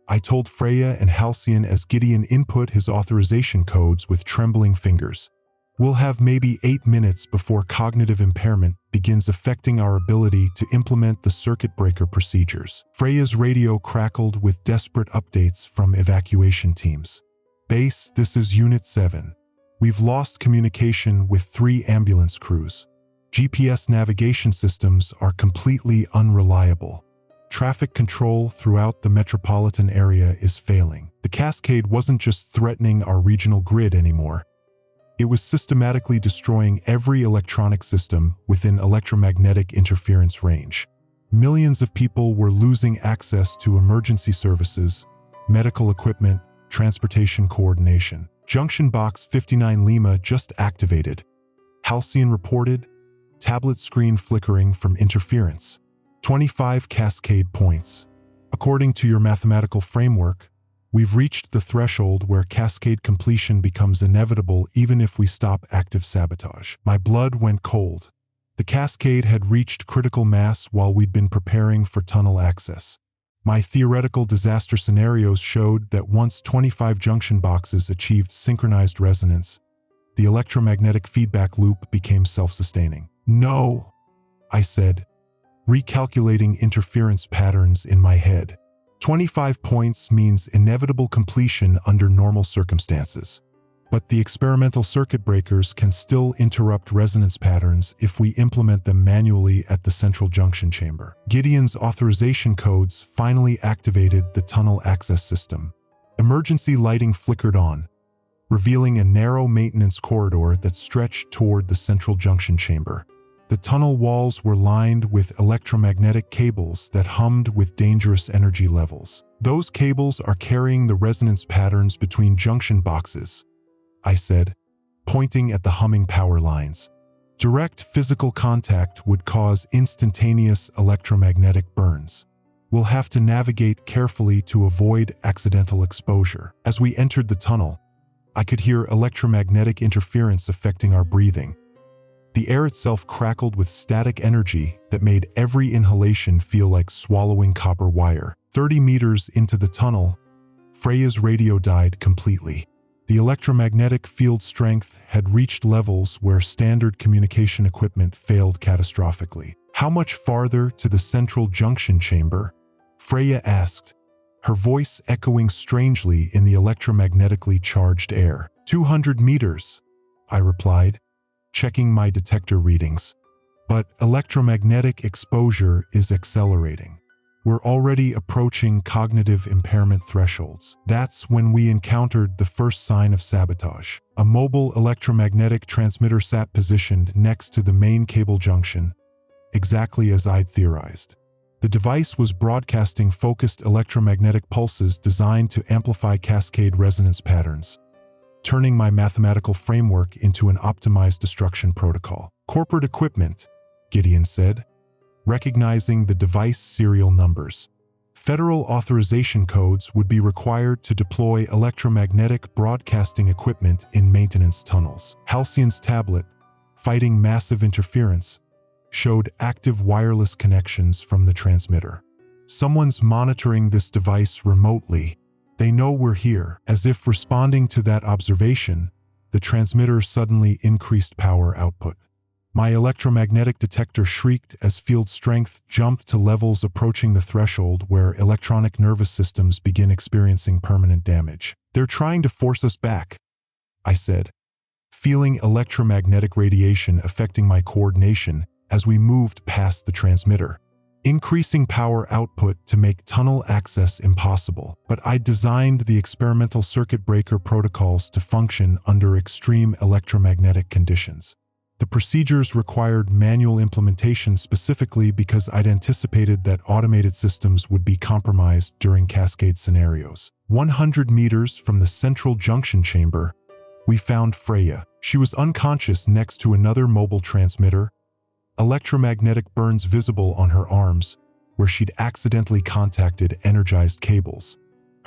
I told Freya and Halcyon as Gideon input his authorization codes with trembling fingers. We'll have maybe 8 minutes before cognitive impairment begins affecting our ability to implement the circuit breaker procedures. Freya's radio crackled with desperate updates from evacuation teams. Base, this is Unit 7. We've lost communication with 3 ambulance crews. GPS navigation systems are completely unreliable. Traffic control throughout the metropolitan area is failing. The cascade wasn't just threatening our regional grid anymore. It was systematically destroying every electronic system within electromagnetic interference range. Millions of people were losing access to emergency services, medical equipment, transportation coordination. Junction Box 59 Lima just activated. Halcyon reported, tablet screen flickering from interference. 25 cascade points. According to your mathematical framework, we've reached the threshold where cascade completion becomes inevitable even if we stop active sabotage. My blood went cold. The cascade had reached critical mass while we'd been preparing for tunnel access. My theoretical disaster scenarios showed that once 25 junction boxes achieved synchronized resonance, the electromagnetic feedback loop became self-sustaining. No, I said, recalculating interference patterns in my head. 25 points means inevitable completion under normal circumstances. But the experimental circuit breakers can still interrupt resonance patterns if we implement them manually at the central junction chamber. Gideon's authorization codes finally activated the tunnel access system. Emergency lighting flickered on, revealing a narrow maintenance corridor that stretched toward the central junction chamber. The tunnel walls were lined with electromagnetic cables that hummed with dangerous energy levels. Those cables are carrying the resonance patterns between junction boxes, I said, pointing at the humming power lines. Direct physical contact would cause instantaneous electromagnetic burns. We'll have to navigate carefully to avoid accidental exposure. As we entered the tunnel, I could hear electromagnetic interference affecting our breathing. The air itself crackled with static energy that made every inhalation feel like swallowing copper wire. 30 meters into the tunnel, Freya's radio died completely. The electromagnetic field strength had reached levels where standard communication equipment failed catastrophically. How much farther to the central junction chamber? Freya asked, her voice echoing strangely in the electromagnetically charged air. 200 meters, I replied, checking my detector readings. But electromagnetic exposure is accelerating. We're already approaching cognitive impairment thresholds. That's when we encountered the first sign of sabotage. A mobile electromagnetic transmitter sat positioned next to the main cable junction, exactly as I'd theorized. The device was broadcasting focused electromagnetic pulses designed to amplify cascade resonance patterns, turning my mathematical framework into an optimized destruction protocol. Corporate equipment, Gideon said, recognizing the device serial numbers. Federal authorization codes would be required to deploy electromagnetic broadcasting equipment in maintenance tunnels. Halcyon's tablet, fighting massive interference, showed active wireless connections from the transmitter. Someone's monitoring this device remotely. They know we're here. As if responding to that observation, the transmitter suddenly increased power output. My electromagnetic detector shrieked as field strength jumped to levels approaching the threshold where electronic nervous systems begin experiencing permanent damage. They're trying to force us back, I said, feeling electromagnetic radiation affecting my coordination as we moved past the transmitter, increasing power output to make tunnel access impossible. But I designed the experimental circuit breaker protocols to function under extreme electromagnetic conditions. The procedures required manual implementation specifically because I'd anticipated that automated systems would be compromised during cascade scenarios. 100 meters from the central junction chamber, we found Freya. She was unconscious next to another mobile transmitter, electromagnetic burns visible on her arms, where she'd accidentally contacted energized cables.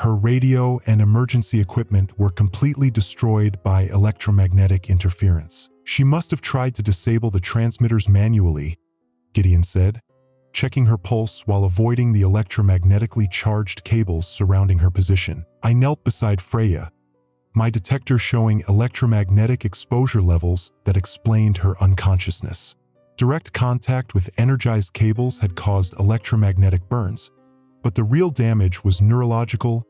Her radio and emergency equipment were completely destroyed by electromagnetic interference. She must have tried to disable the transmitters manually, Gideon said, checking her pulse while avoiding the electromagnetically charged cables surrounding her position. I knelt beside Freya, my detector showing electromagnetic exposure levels that explained her unconsciousness. Direct contact with energized cables had caused electromagnetic burns, but the real damage was neurological,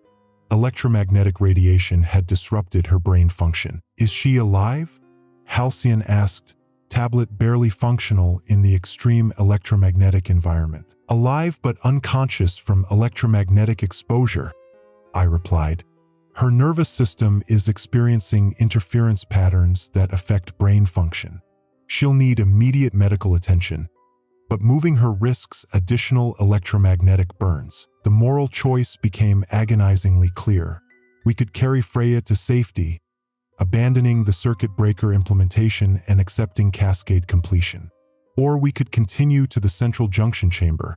Electromagnetic radiation had disrupted her brain function. "Is she alive?" Halcyon asked, tablet barely functional in the extreme electromagnetic environment. "Alive but unconscious from electromagnetic exposure," I replied. "Her nervous system is experiencing interference patterns that affect brain function. She'll need immediate medical attention, but moving her risks additional electromagnetic burns." The moral choice became agonizingly clear. We could carry Freya to safety, abandoning the circuit breaker implementation and accepting cascade completion. Or we could continue to the central junction chamber,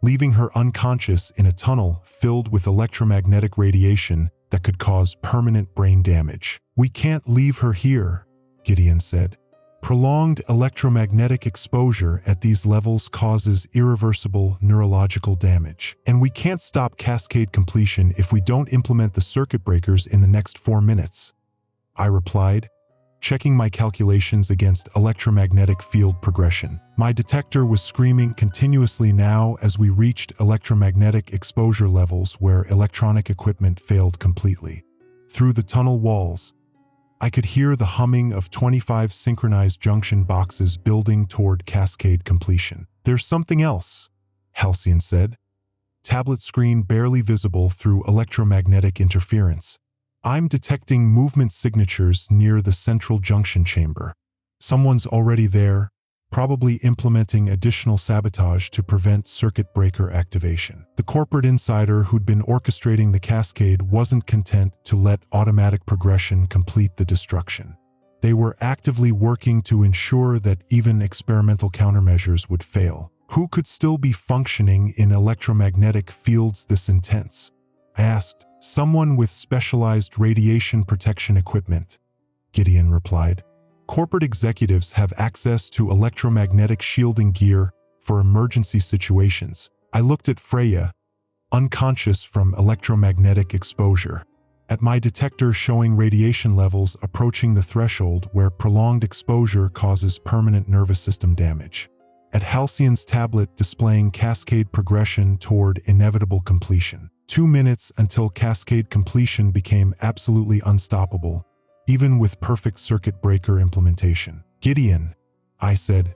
leaving her unconscious in a tunnel filled with electromagnetic radiation that could cause permanent brain damage. "We can't leave her here," Gideon said. "Prolonged electromagnetic exposure at these levels causes irreversible neurological damage. And we can't stop cascade completion if we don't implement the circuit breakers in the next 4 minutes," I replied, checking my calculations against electromagnetic field progression. My detector was screaming continuously now as we reached electromagnetic exposure levels where electronic equipment failed completely. Through the tunnel walls, I could hear the humming of 25 synchronized junction boxes building toward cascade completion. "There's something else," Halcyon said, tablet screen barely visible through electromagnetic interference. "I'm detecting movement signatures near the central junction chamber. Someone's already there, probably implementing additional sabotage to prevent circuit breaker activation." The corporate insider who'd been orchestrating the cascade wasn't content to let automatic progression complete the destruction. They were actively working to ensure that even experimental countermeasures would fail. Who could still be functioning in electromagnetic fields this intense? I asked. "Someone with specialized radiation protection equipment," Gideon replied. "Corporate executives have access to electromagnetic shielding gear for emergency situations." I looked at Freya, unconscious from electromagnetic exposure, at my detector showing radiation levels approaching the threshold where prolonged exposure causes permanent nervous system damage, at Halcyon's tablet displaying cascade progression toward inevitable completion. 2 minutes until cascade completion became absolutely unstoppable, even with perfect circuit breaker implementation. "Gideon," I said,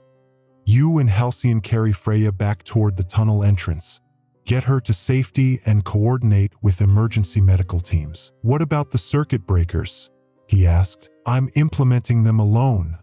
"you and Halcyon carry Freya back toward the tunnel entrance. Get her to safety and coordinate with emergency medical teams." "What about the circuit breakers?" he asked. "I'm implementing them alone,"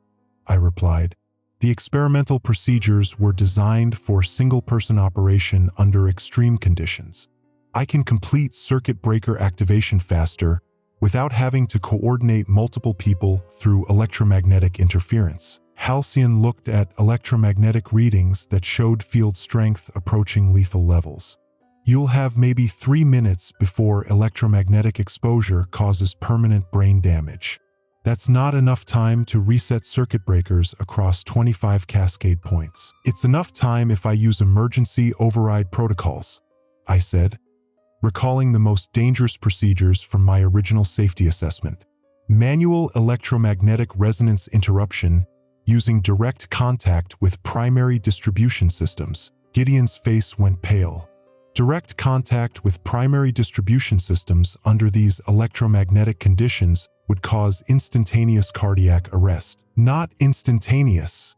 I replied. The experimental procedures were designed for single-person operation under extreme conditions. I can complete circuit breaker activation faster without having to coordinate multiple people through electromagnetic interference. Halcyon looked at electromagnetic readings that showed field strength approaching lethal levels. "You'll have maybe 3 minutes before electromagnetic exposure causes permanent brain damage. That's not enough time to reset circuit breakers across 25 cascade points. It's enough time if I use emergency override protocols," I said, recalling the most dangerous procedures from my original safety assessment. "Manual electromagnetic resonance interruption using direct contact with primary distribution systems." Gideon's face went pale. Direct contact with primary distribution systems under these electromagnetic conditions would cause instantaneous cardiac arrest. "Not instantaneous,"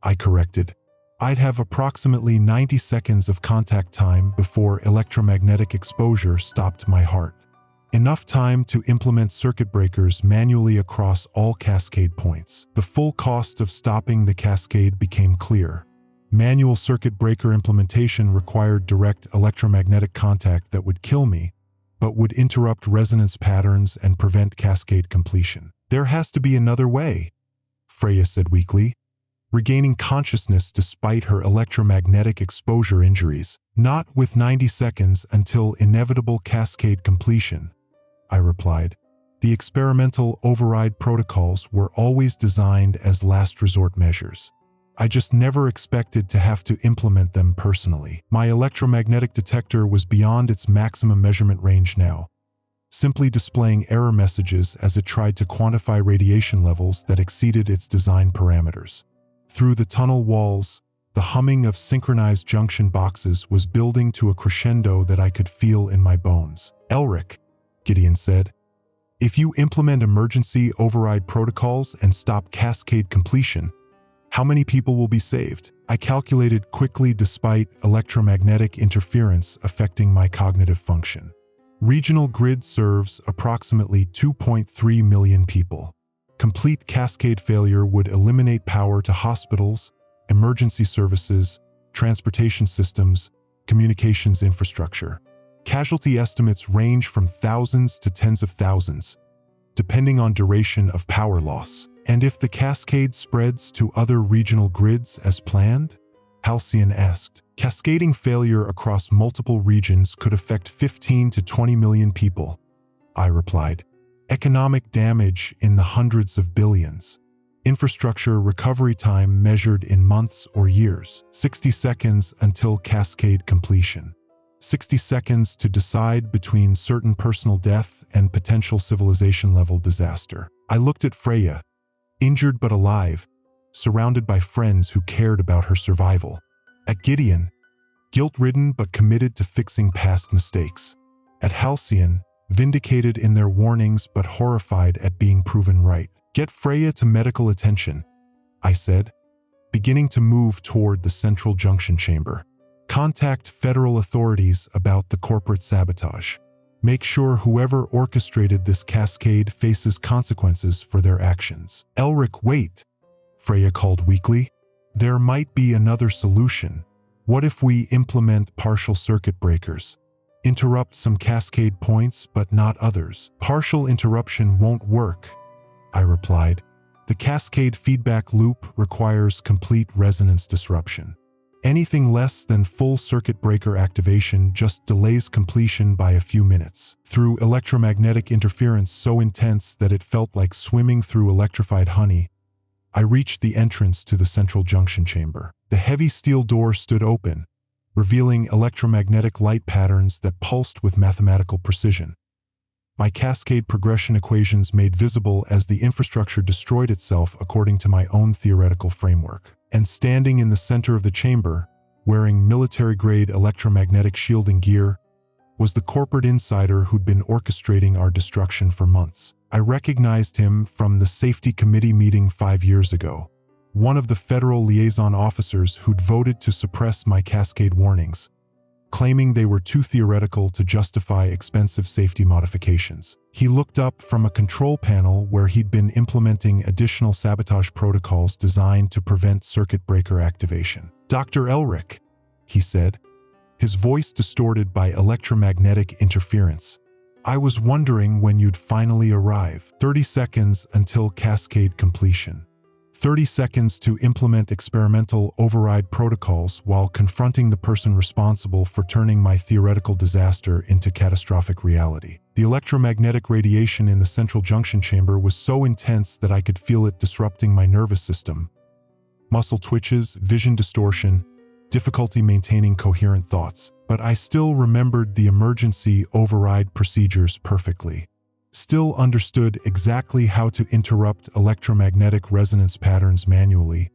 I corrected. "I'd have approximately 90 seconds of contact time before electromagnetic exposure stopped my heart. Enough time to implement circuit breakers manually across all cascade points." The full cost of stopping the cascade became clear. Manual circuit breaker implementation required direct electromagnetic contact that would kill me, but would interrupt resonance patterns and prevent cascade completion. "There has to be another way," Freya said weakly, regaining consciousness despite her electromagnetic exposure injuries. "Not with 90 seconds until inevitable cascade completion," I replied. The experimental override protocols were always designed as last resort measures. I just never expected to have to implement them personally. My electromagnetic detector was beyond its maximum measurement range now, simply displaying error messages as it tried to quantify radiation levels that exceeded its design parameters. Through the tunnel walls, the humming of synchronized junction boxes was building to a crescendo that I could feel in my bones. "Elric," Gideon said. If you implement emergency override protocols and stop cascade completion, how many people will be saved? I calculated quickly despite electromagnetic interference affecting my cognitive function. Regional grid serves approximately 2.3 million people. Complete cascade failure would eliminate power to hospitals, emergency services, transportation systems, communications infrastructure. Casualty estimates range from thousands to tens of thousands, depending on duration of power loss. And if the cascade spreads to other regional grids as planned? Halcyon asked. Cascading failure across multiple regions could affect 15 to 20 million people, I replied. Economic damage in the hundreds of billions. Infrastructure recovery time measured in months or years. 60 seconds until cascade completion. 60 seconds to decide between certain personal death and potential civilization-level disaster. I looked at Freya, injured but alive, surrounded by friends who cared about her survival. At Gideon, guilt-ridden but committed to fixing past mistakes. At Halcyon, vindicated in their warnings but horrified at being proven right. Get Freya to medical attention, I said, beginning to move toward the central junction chamber. Contact federal authorities about the corporate sabotage. Make sure whoever orchestrated this cascade faces consequences for their actions. Elric, wait, Freya called weakly. There might be another solution. What if we implement partial circuit breakers? Interrupt some cascade points but not others. Partial interruption won't work, I replied. The cascade feedback loop requires complete resonance disruption. Anything less than full circuit breaker activation just delays completion by a few minutes. Through electromagnetic interference so intense that it felt like swimming through electrified honey, I reached the entrance to the central junction chamber. The heavy steel door stood open, revealing electromagnetic light patterns that pulsed with mathematical precision. My cascade progression equations made visible as the infrastructure destroyed itself according to my own theoretical framework. And standing in the center of the chamber, wearing military-grade electromagnetic shielding gear, was the corporate insider who'd been orchestrating our destruction for months. I recognized him from the safety committee meeting 5 years ago, one of the federal liaison officers who'd voted to suppress my cascade warnings, claiming they were too theoretical to justify expensive safety modifications. He looked up from a control panel where he'd been implementing additional sabotage protocols designed to prevent circuit breaker activation. Dr. Elric, he said, his voice distorted by electromagnetic interference. I was wondering when you'd finally arrive. 30 seconds until cascade completion. 30 seconds to implement experimental override protocols while confronting the person responsible for turning my theoretical disaster into catastrophic reality. The electromagnetic radiation in the central junction chamber was so intense that I could feel it disrupting my nervous system. Muscle twitches, vision distortion, difficulty maintaining coherent thoughts. But I still remembered the emergency override procedures perfectly. Still understood exactly how to interrupt electromagnetic resonance patterns manually,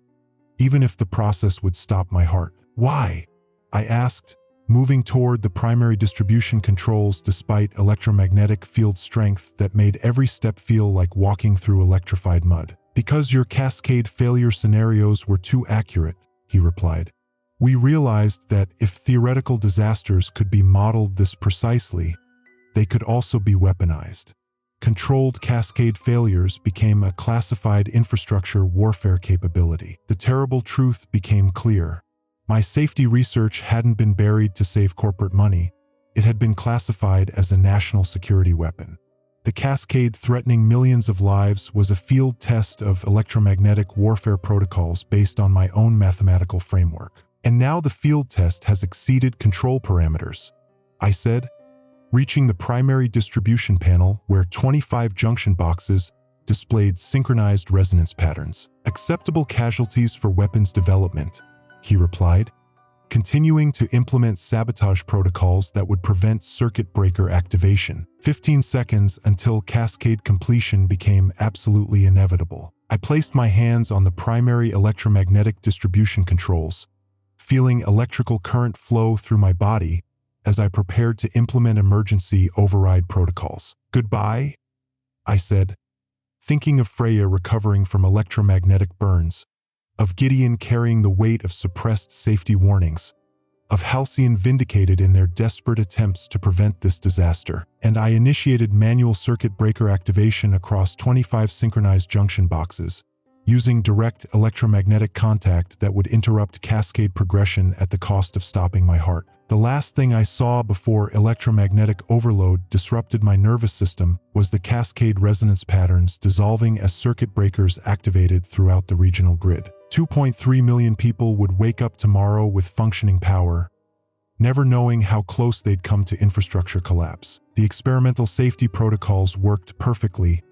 even if the process would stop my heart. Why? I asked, moving toward the primary distribution controls despite electromagnetic field strength that made every step feel like walking through electrified mud. Because your cascade failure scenarios were too accurate, he replied. We realized that if theoretical disasters could be modeled this precisely, they could also be weaponized. Controlled cascade failures became a classified infrastructure warfare capability. The terrible truth became clear. My safety research hadn't been buried to save corporate money. It had been classified as a national security weapon. The cascade threatening millions of lives was a field test of electromagnetic warfare protocols based on my own mathematical framework. And now the field test has exceeded control parameters, I said, reaching the primary distribution panel where 25 junction boxes displayed synchronized resonance patterns. Acceptable casualties for weapons development, he replied, continuing to implement sabotage protocols that would prevent circuit breaker activation. 15 seconds until cascade completion became absolutely inevitable. I placed my hands on the primary electromagnetic distribution controls, feeling electrical current flow through my body as I prepared to implement emergency override protocols. "Goodbye," I said, thinking of Freya recovering from electromagnetic burns, of Gideon carrying the weight of suppressed safety warnings, of Halcyon vindicated in their desperate attempts to prevent this disaster. And I initiated manual circuit breaker activation across 25 synchronized junction boxes, using direct electromagnetic contact that would interrupt cascade progression at the cost of stopping my heart. The last thing I saw before electromagnetic overload disrupted my nervous system was the cascade resonance patterns dissolving as circuit breakers activated throughout the regional grid. 2.3 million people would wake up tomorrow with functioning power, never knowing how close they'd come to infrastructure collapse. The experimental safety protocols worked perfectly,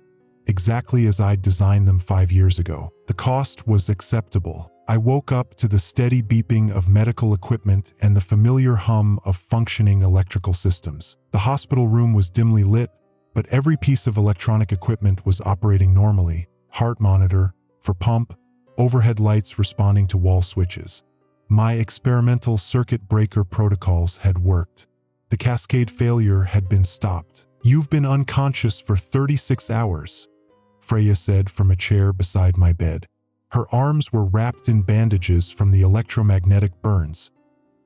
exactly as I'd designed them 5 years ago. The cost was acceptable. I woke up to the steady beeping of medical equipment and the familiar hum of functioning electrical systems. The hospital room was dimly lit, but every piece of electronic equipment was operating normally: heart monitor, for pump, overhead lights responding to wall switches. My experimental circuit breaker protocols had worked. The cascade failure had been stopped. "You've been unconscious for 36 hours, Freya said from a chair beside my bed. Her arms were wrapped in bandages from the electromagnetic burns,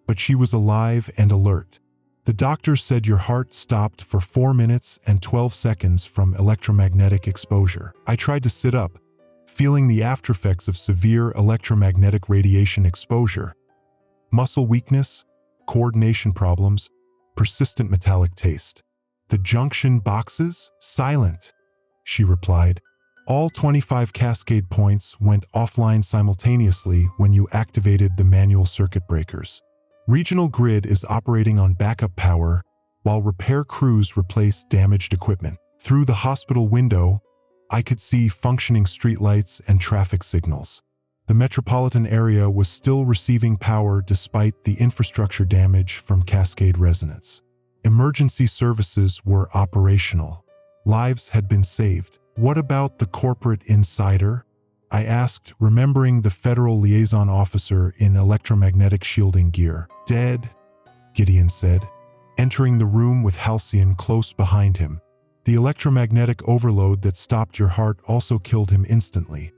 but she was alive and alert. "The doctor said your heart stopped for 4 minutes and 12 seconds from electromagnetic exposure." I tried to sit up, feeling the aftereffects of severe electromagnetic radiation exposure: muscle weakness, coordination problems, persistent metallic taste. "The junction boxes? Silent," she replied. "All 25 cascade points went offline simultaneously when you activated the manual circuit breakers. Regional grid is operating on backup power while repair crews replace damaged equipment." Through the hospital window, I could see functioning streetlights and traffic signals. The metropolitan area was still receiving power despite the infrastructure damage from cascade resonance. Emergency services were operational. Lives had been saved. "What about the corporate insider?" I asked, remembering the federal liaison officer in electromagnetic shielding gear. "Dead," Gideon said, entering the room with Halcyon close behind him. "The electromagnetic overload that stopped your heart also killed him instantly.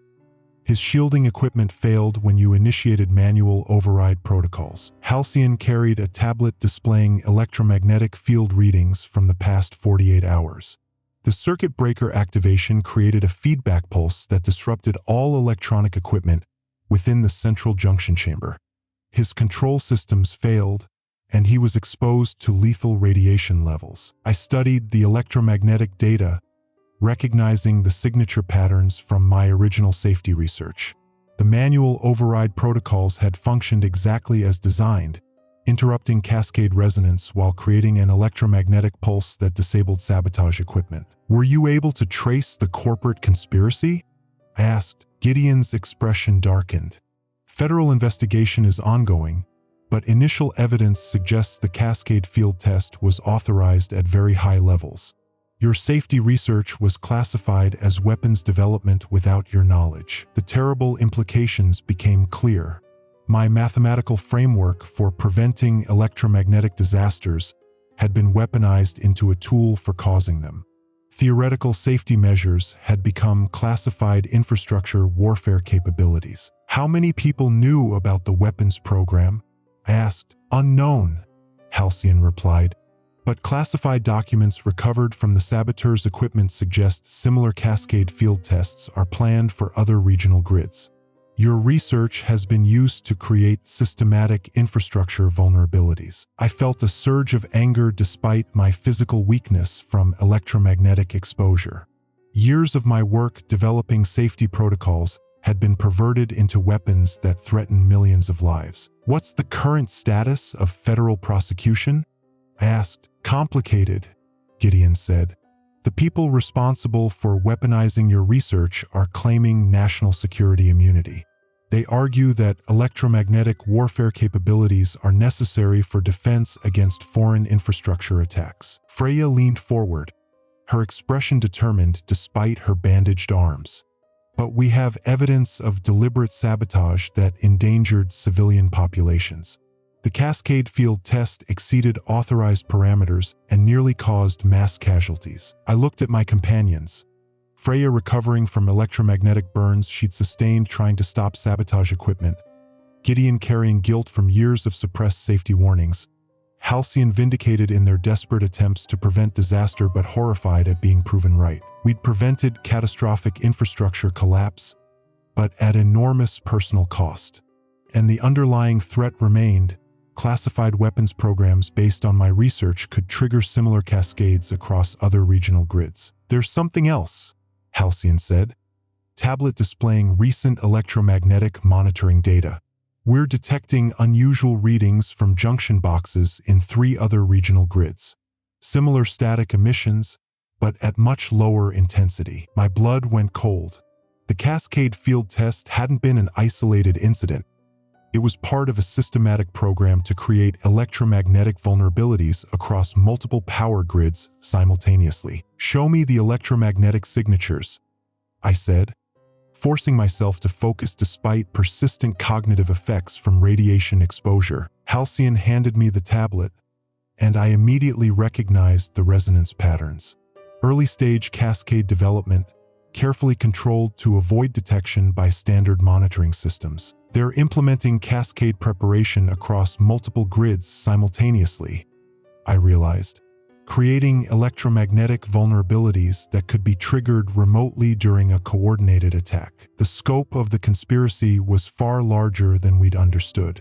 His shielding equipment failed when you initiated manual override protocols." Halcyon carried a tablet displaying electromagnetic field readings from the past 48 hours. The circuit breaker activation created a feedback pulse that disrupted all electronic equipment within the central junction chamber. His control systems failed, and he was exposed to lethal radiation levels. I studied the electromagnetic data, recognizing the signature patterns from my original safety research. The manual override protocols had functioned exactly as designed, interrupting cascade resonance while creating an electromagnetic pulse that disabled sabotage equipment. "Were you able to trace the corporate conspiracy?" I asked. Gideon's expression darkened. "Federal investigation is ongoing, but initial evidence suggests the cascade field test was authorized at very high levels. Your safety research was classified as weapons development without your knowledge." The terrible implications became clear. My mathematical framework for preventing electromagnetic disasters had been weaponized into a tool for causing them. Theoretical safety measures had become classified infrastructure warfare capabilities. "How many people knew about the weapons program?" I asked. "Unknown," Halcyon replied. "But classified documents recovered from the saboteur's equipment suggest similar cascade field tests are planned for other regional grids. Your research has been used to create systematic infrastructure vulnerabilities." I felt a surge of anger despite my physical weakness from electromagnetic exposure. Years of my work developing safety protocols had been perverted into weapons that threaten millions of lives. "What's the current status of federal prosecution?" I asked. "Complicated," Gideon said. "The people responsible for weaponizing your research are claiming national security immunity. They argue that electromagnetic warfare capabilities are necessary for defense against foreign infrastructure attacks." Freya leaned forward, her expression determined despite her bandaged arms. "But we have evidence of deliberate sabotage that endangered civilian populations. The cascade field test exceeded authorized parameters and nearly caused mass casualties. I looked at my companions. Freya recovering from electromagnetic burns she'd sustained trying to stop sabotage equipment. Gideon carrying guilt from years of suppressed safety warnings. Halcyon vindicated in their desperate attempts to prevent disaster but horrified at being proven right. We'd prevented catastrophic infrastructure collapse, but at enormous personal cost. And the underlying threat remained. Classified weapons programs based on my research could trigger similar cascades across other regional grids. There's something else, Halcyon said. Tablet displaying recent electromagnetic monitoring data. We're detecting unusual readings from junction boxes in 3 other regional grids. Similar static emissions, but at much lower intensity. My blood went cold. The cascade field test hadn't been an isolated incident. It was part of a systematic program to create electromagnetic vulnerabilities across multiple power grids simultaneously. Show me the electromagnetic signatures, I said, forcing myself to focus despite persistent cognitive effects from radiation exposure. Halcyon handed me the tablet, and I immediately recognized the resonance patterns. Early-stage cascade development, carefully controlled to avoid detection by standard monitoring systems. They're implementing cascade preparation across multiple grids simultaneously, I realized, creating electromagnetic vulnerabilities that could be triggered remotely during a coordinated attack. The scope of the conspiracy was far larger than we'd understood.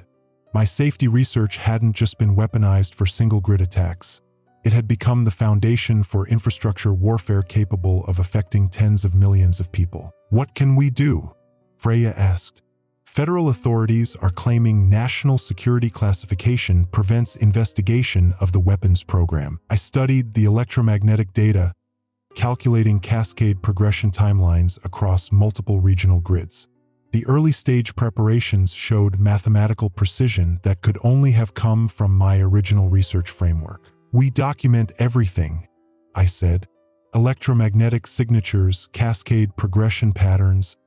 My safety research hadn't just been weaponized for single-grid attacks. It had become the foundation for infrastructure warfare capable of affecting tens of millions of people. What can we do? Freya asked. Federal authorities are claiming national security classification prevents investigation of the weapons program. I studied the electromagnetic data, calculating cascade progression timelines across multiple regional grids. The early-stage preparations showed mathematical precision that could only have come from my original research framework. We document everything, I said. Electromagnetic signatures, cascade progression patterns,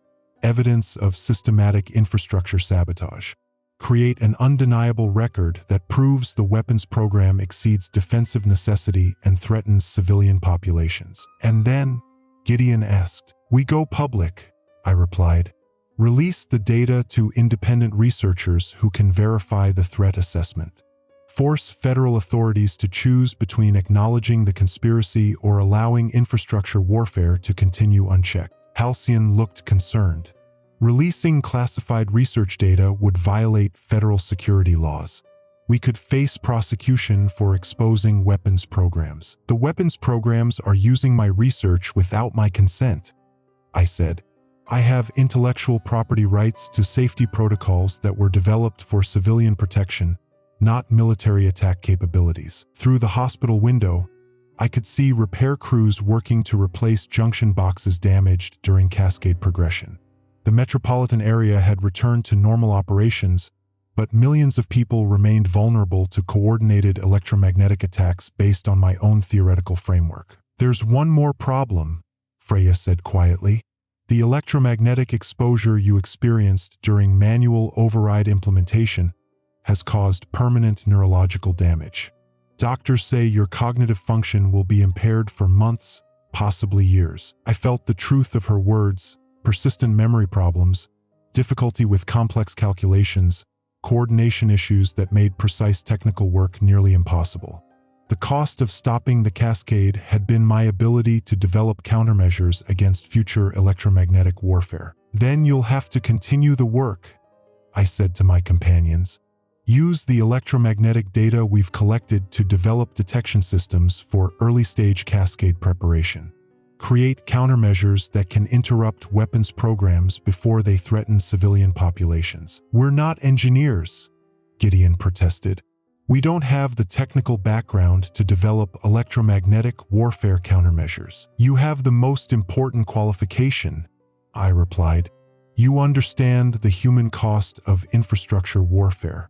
evidence of systematic infrastructure sabotage. Create an undeniable record that proves the weapons program exceeds defensive necessity and threatens civilian populations. And then, Gideon asked. We go public, I replied. Release the data to independent researchers who can verify the threat assessment. Force federal authorities to choose between acknowledging the conspiracy or allowing infrastructure warfare to continue unchecked. Halcyon looked concerned. Releasing classified research data would violate federal security laws. We could face prosecution for exposing weapons programs. The weapons programs are using my research without my consent, I said. I have intellectual property rights to safety protocols that were developed for civilian protection, not military attack capabilities. Through the hospital window, I could see repair crews working to replace junction boxes damaged during cascade progression. The metropolitan area had returned to normal operations, but millions of people remained vulnerable to coordinated electromagnetic attacks based on my own theoretical framework. There's one more problem, Freya said quietly. The electromagnetic exposure you experienced during manual override implementation has caused permanent neurological damage. Doctors say your cognitive function will be impaired for months, possibly years. I felt the truth of her words, persistent memory problems, difficulty with complex calculations, coordination issues that made precise technical work nearly impossible. The cost of stopping the cascade had been my ability to develop countermeasures against future electromagnetic warfare. Then you'll have to continue the work, I said to my companions. Use the electromagnetic data we've collected to develop detection systems for early-stage cascade preparation. Create countermeasures that can interrupt weapons programs before they threaten civilian populations. We're not engineers, Gideon protested. We don't have the technical background to develop electromagnetic warfare countermeasures. You have the most important qualification, I replied. You understand the human cost of infrastructure warfare.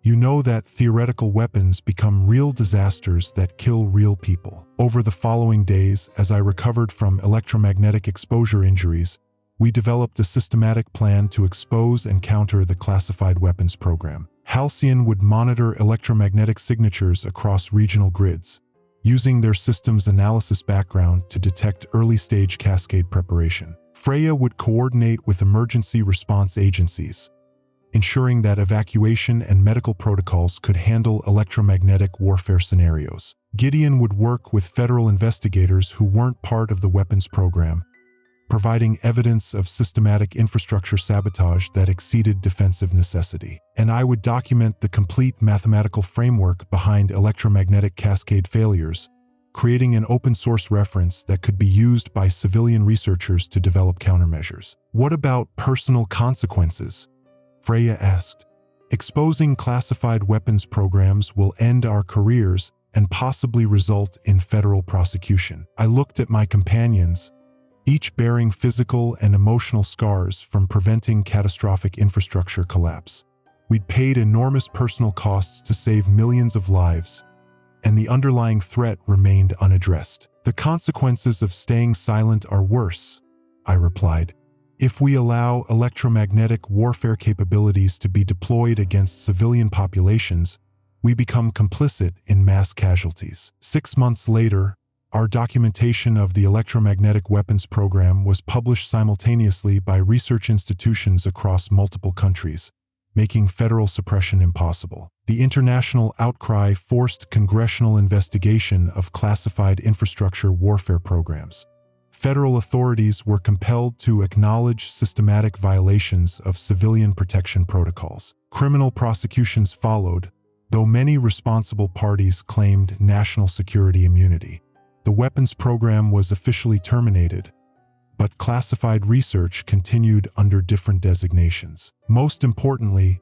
You know that theoretical weapons become real disasters that kill real people. Over the following days, as I recovered from electromagnetic exposure injuries, we developed a systematic plan to expose and counter the classified weapons program. Halcyon would monitor electromagnetic signatures across regional grids, using their system's analysis background to detect early-stage cascade preparation. Freya would coordinate with emergency response agencies, ensuring that evacuation and medical protocols could handle electromagnetic warfare scenarios. Gideon would work with federal investigators who weren't part of the weapons program, providing evidence of systematic infrastructure sabotage that exceeded defensive necessity. And I would document the complete mathematical framework behind electromagnetic cascade failures, creating an open-source reference that could be used by civilian researchers to develop countermeasures. What about personal consequences? Freya asked. Exposing classified weapons programs will end our careers and possibly result in federal prosecution. I looked at my companions, each bearing physical and emotional scars from preventing catastrophic infrastructure collapse. We'd paid enormous personal costs to save millions of lives, and the underlying threat remained unaddressed. The consequences of staying silent are worse, I replied. If we allow electromagnetic warfare capabilities to be deployed against civilian populations, we become complicit in mass casualties. 6 months later, our documentation of the electromagnetic weapons program was published simultaneously by research institutions across multiple countries, making federal suppression impossible. The international outcry forced congressional investigation of classified infrastructure warfare programs. Federal authorities were compelled to acknowledge systematic violations of civilian protection protocols. Criminal prosecutions followed, though many responsible parties claimed national security immunity. The weapons program was officially terminated, but classified research continued under different designations. Most importantly,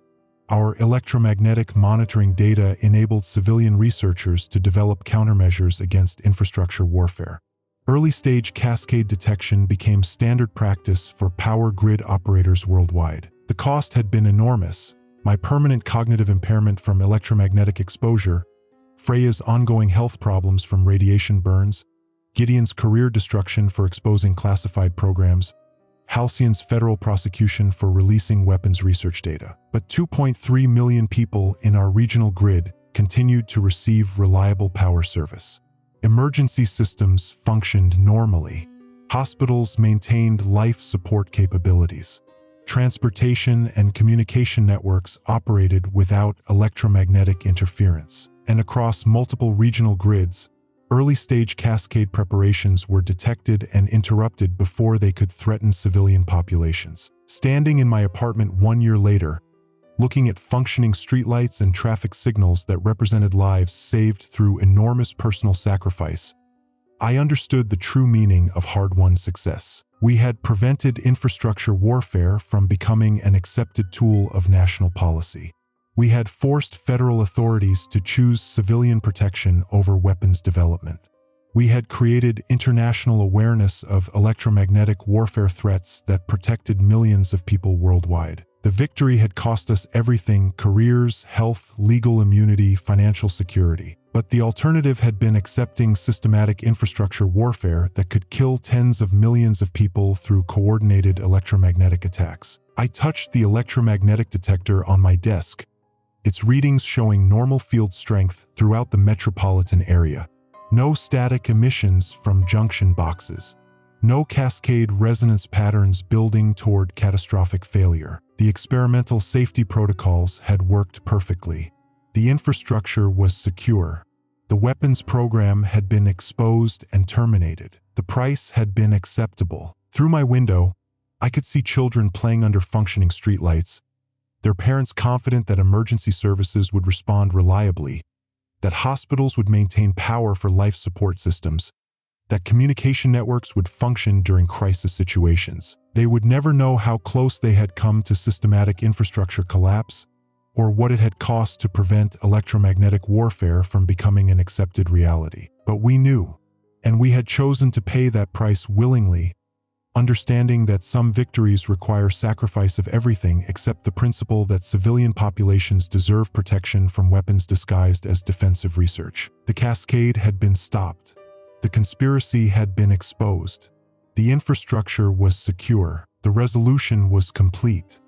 our electromagnetic monitoring data enabled civilian researchers to develop countermeasures against infrastructure warfare. Early-stage cascade detection became standard practice for power grid operators worldwide. The cost had been enormous: my permanent cognitive impairment from electromagnetic exposure, Freya's ongoing health problems from radiation burns, Gideon's career destruction for exposing classified programs, Halcyon's federal prosecution for releasing weapons research data. But 2.3 million people in our regional grid continued to receive reliable power service. Emergency systems functioned normally. Hospitals maintained life support capabilities. Transportation and communication networks operated without electromagnetic interference. And across multiple regional grids, early-stage cascade preparations were detected and interrupted before they could threaten civilian populations. Standing in my apartment 1 year later, looking at functioning streetlights and traffic signals that represented lives saved through enormous personal sacrifice, I understood the true meaning of hard-won success. We had prevented infrastructure warfare from becoming an accepted tool of national policy. We had forced federal authorities to choose civilian protection over weapons development. We had created international awareness of electromagnetic warfare threats that protected millions of people worldwide. The victory had cost us everything: careers, health, legal immunity, financial security. But the alternative had been accepting systematic infrastructure warfare that could kill tens of millions of people through coordinated electromagnetic attacks. I touched the electromagnetic detector on my desk, its readings showing normal field strength throughout the metropolitan area. No static emissions from junction boxes. No cascade resonance patterns building toward catastrophic failure. The experimental safety protocols had worked perfectly. The infrastructure was secure. The weapons program had been exposed and terminated. The price had been acceptable. Through my window, I could see children playing under functioning streetlights, their parents confident that emergency services would respond reliably, that hospitals would maintain power for life support systems, that communication networks would function during crisis situations. They would never know how close they had come to systematic infrastructure collapse, or what it had cost to prevent electromagnetic warfare from becoming an accepted reality. But we knew, and we had chosen to pay that price willingly, understanding that some victories require sacrifice of everything except the principle that civilian populations deserve protection from weapons disguised as defensive research. The cascade had been stopped. The conspiracy had been exposed. The infrastructure was secure. The resolution was complete.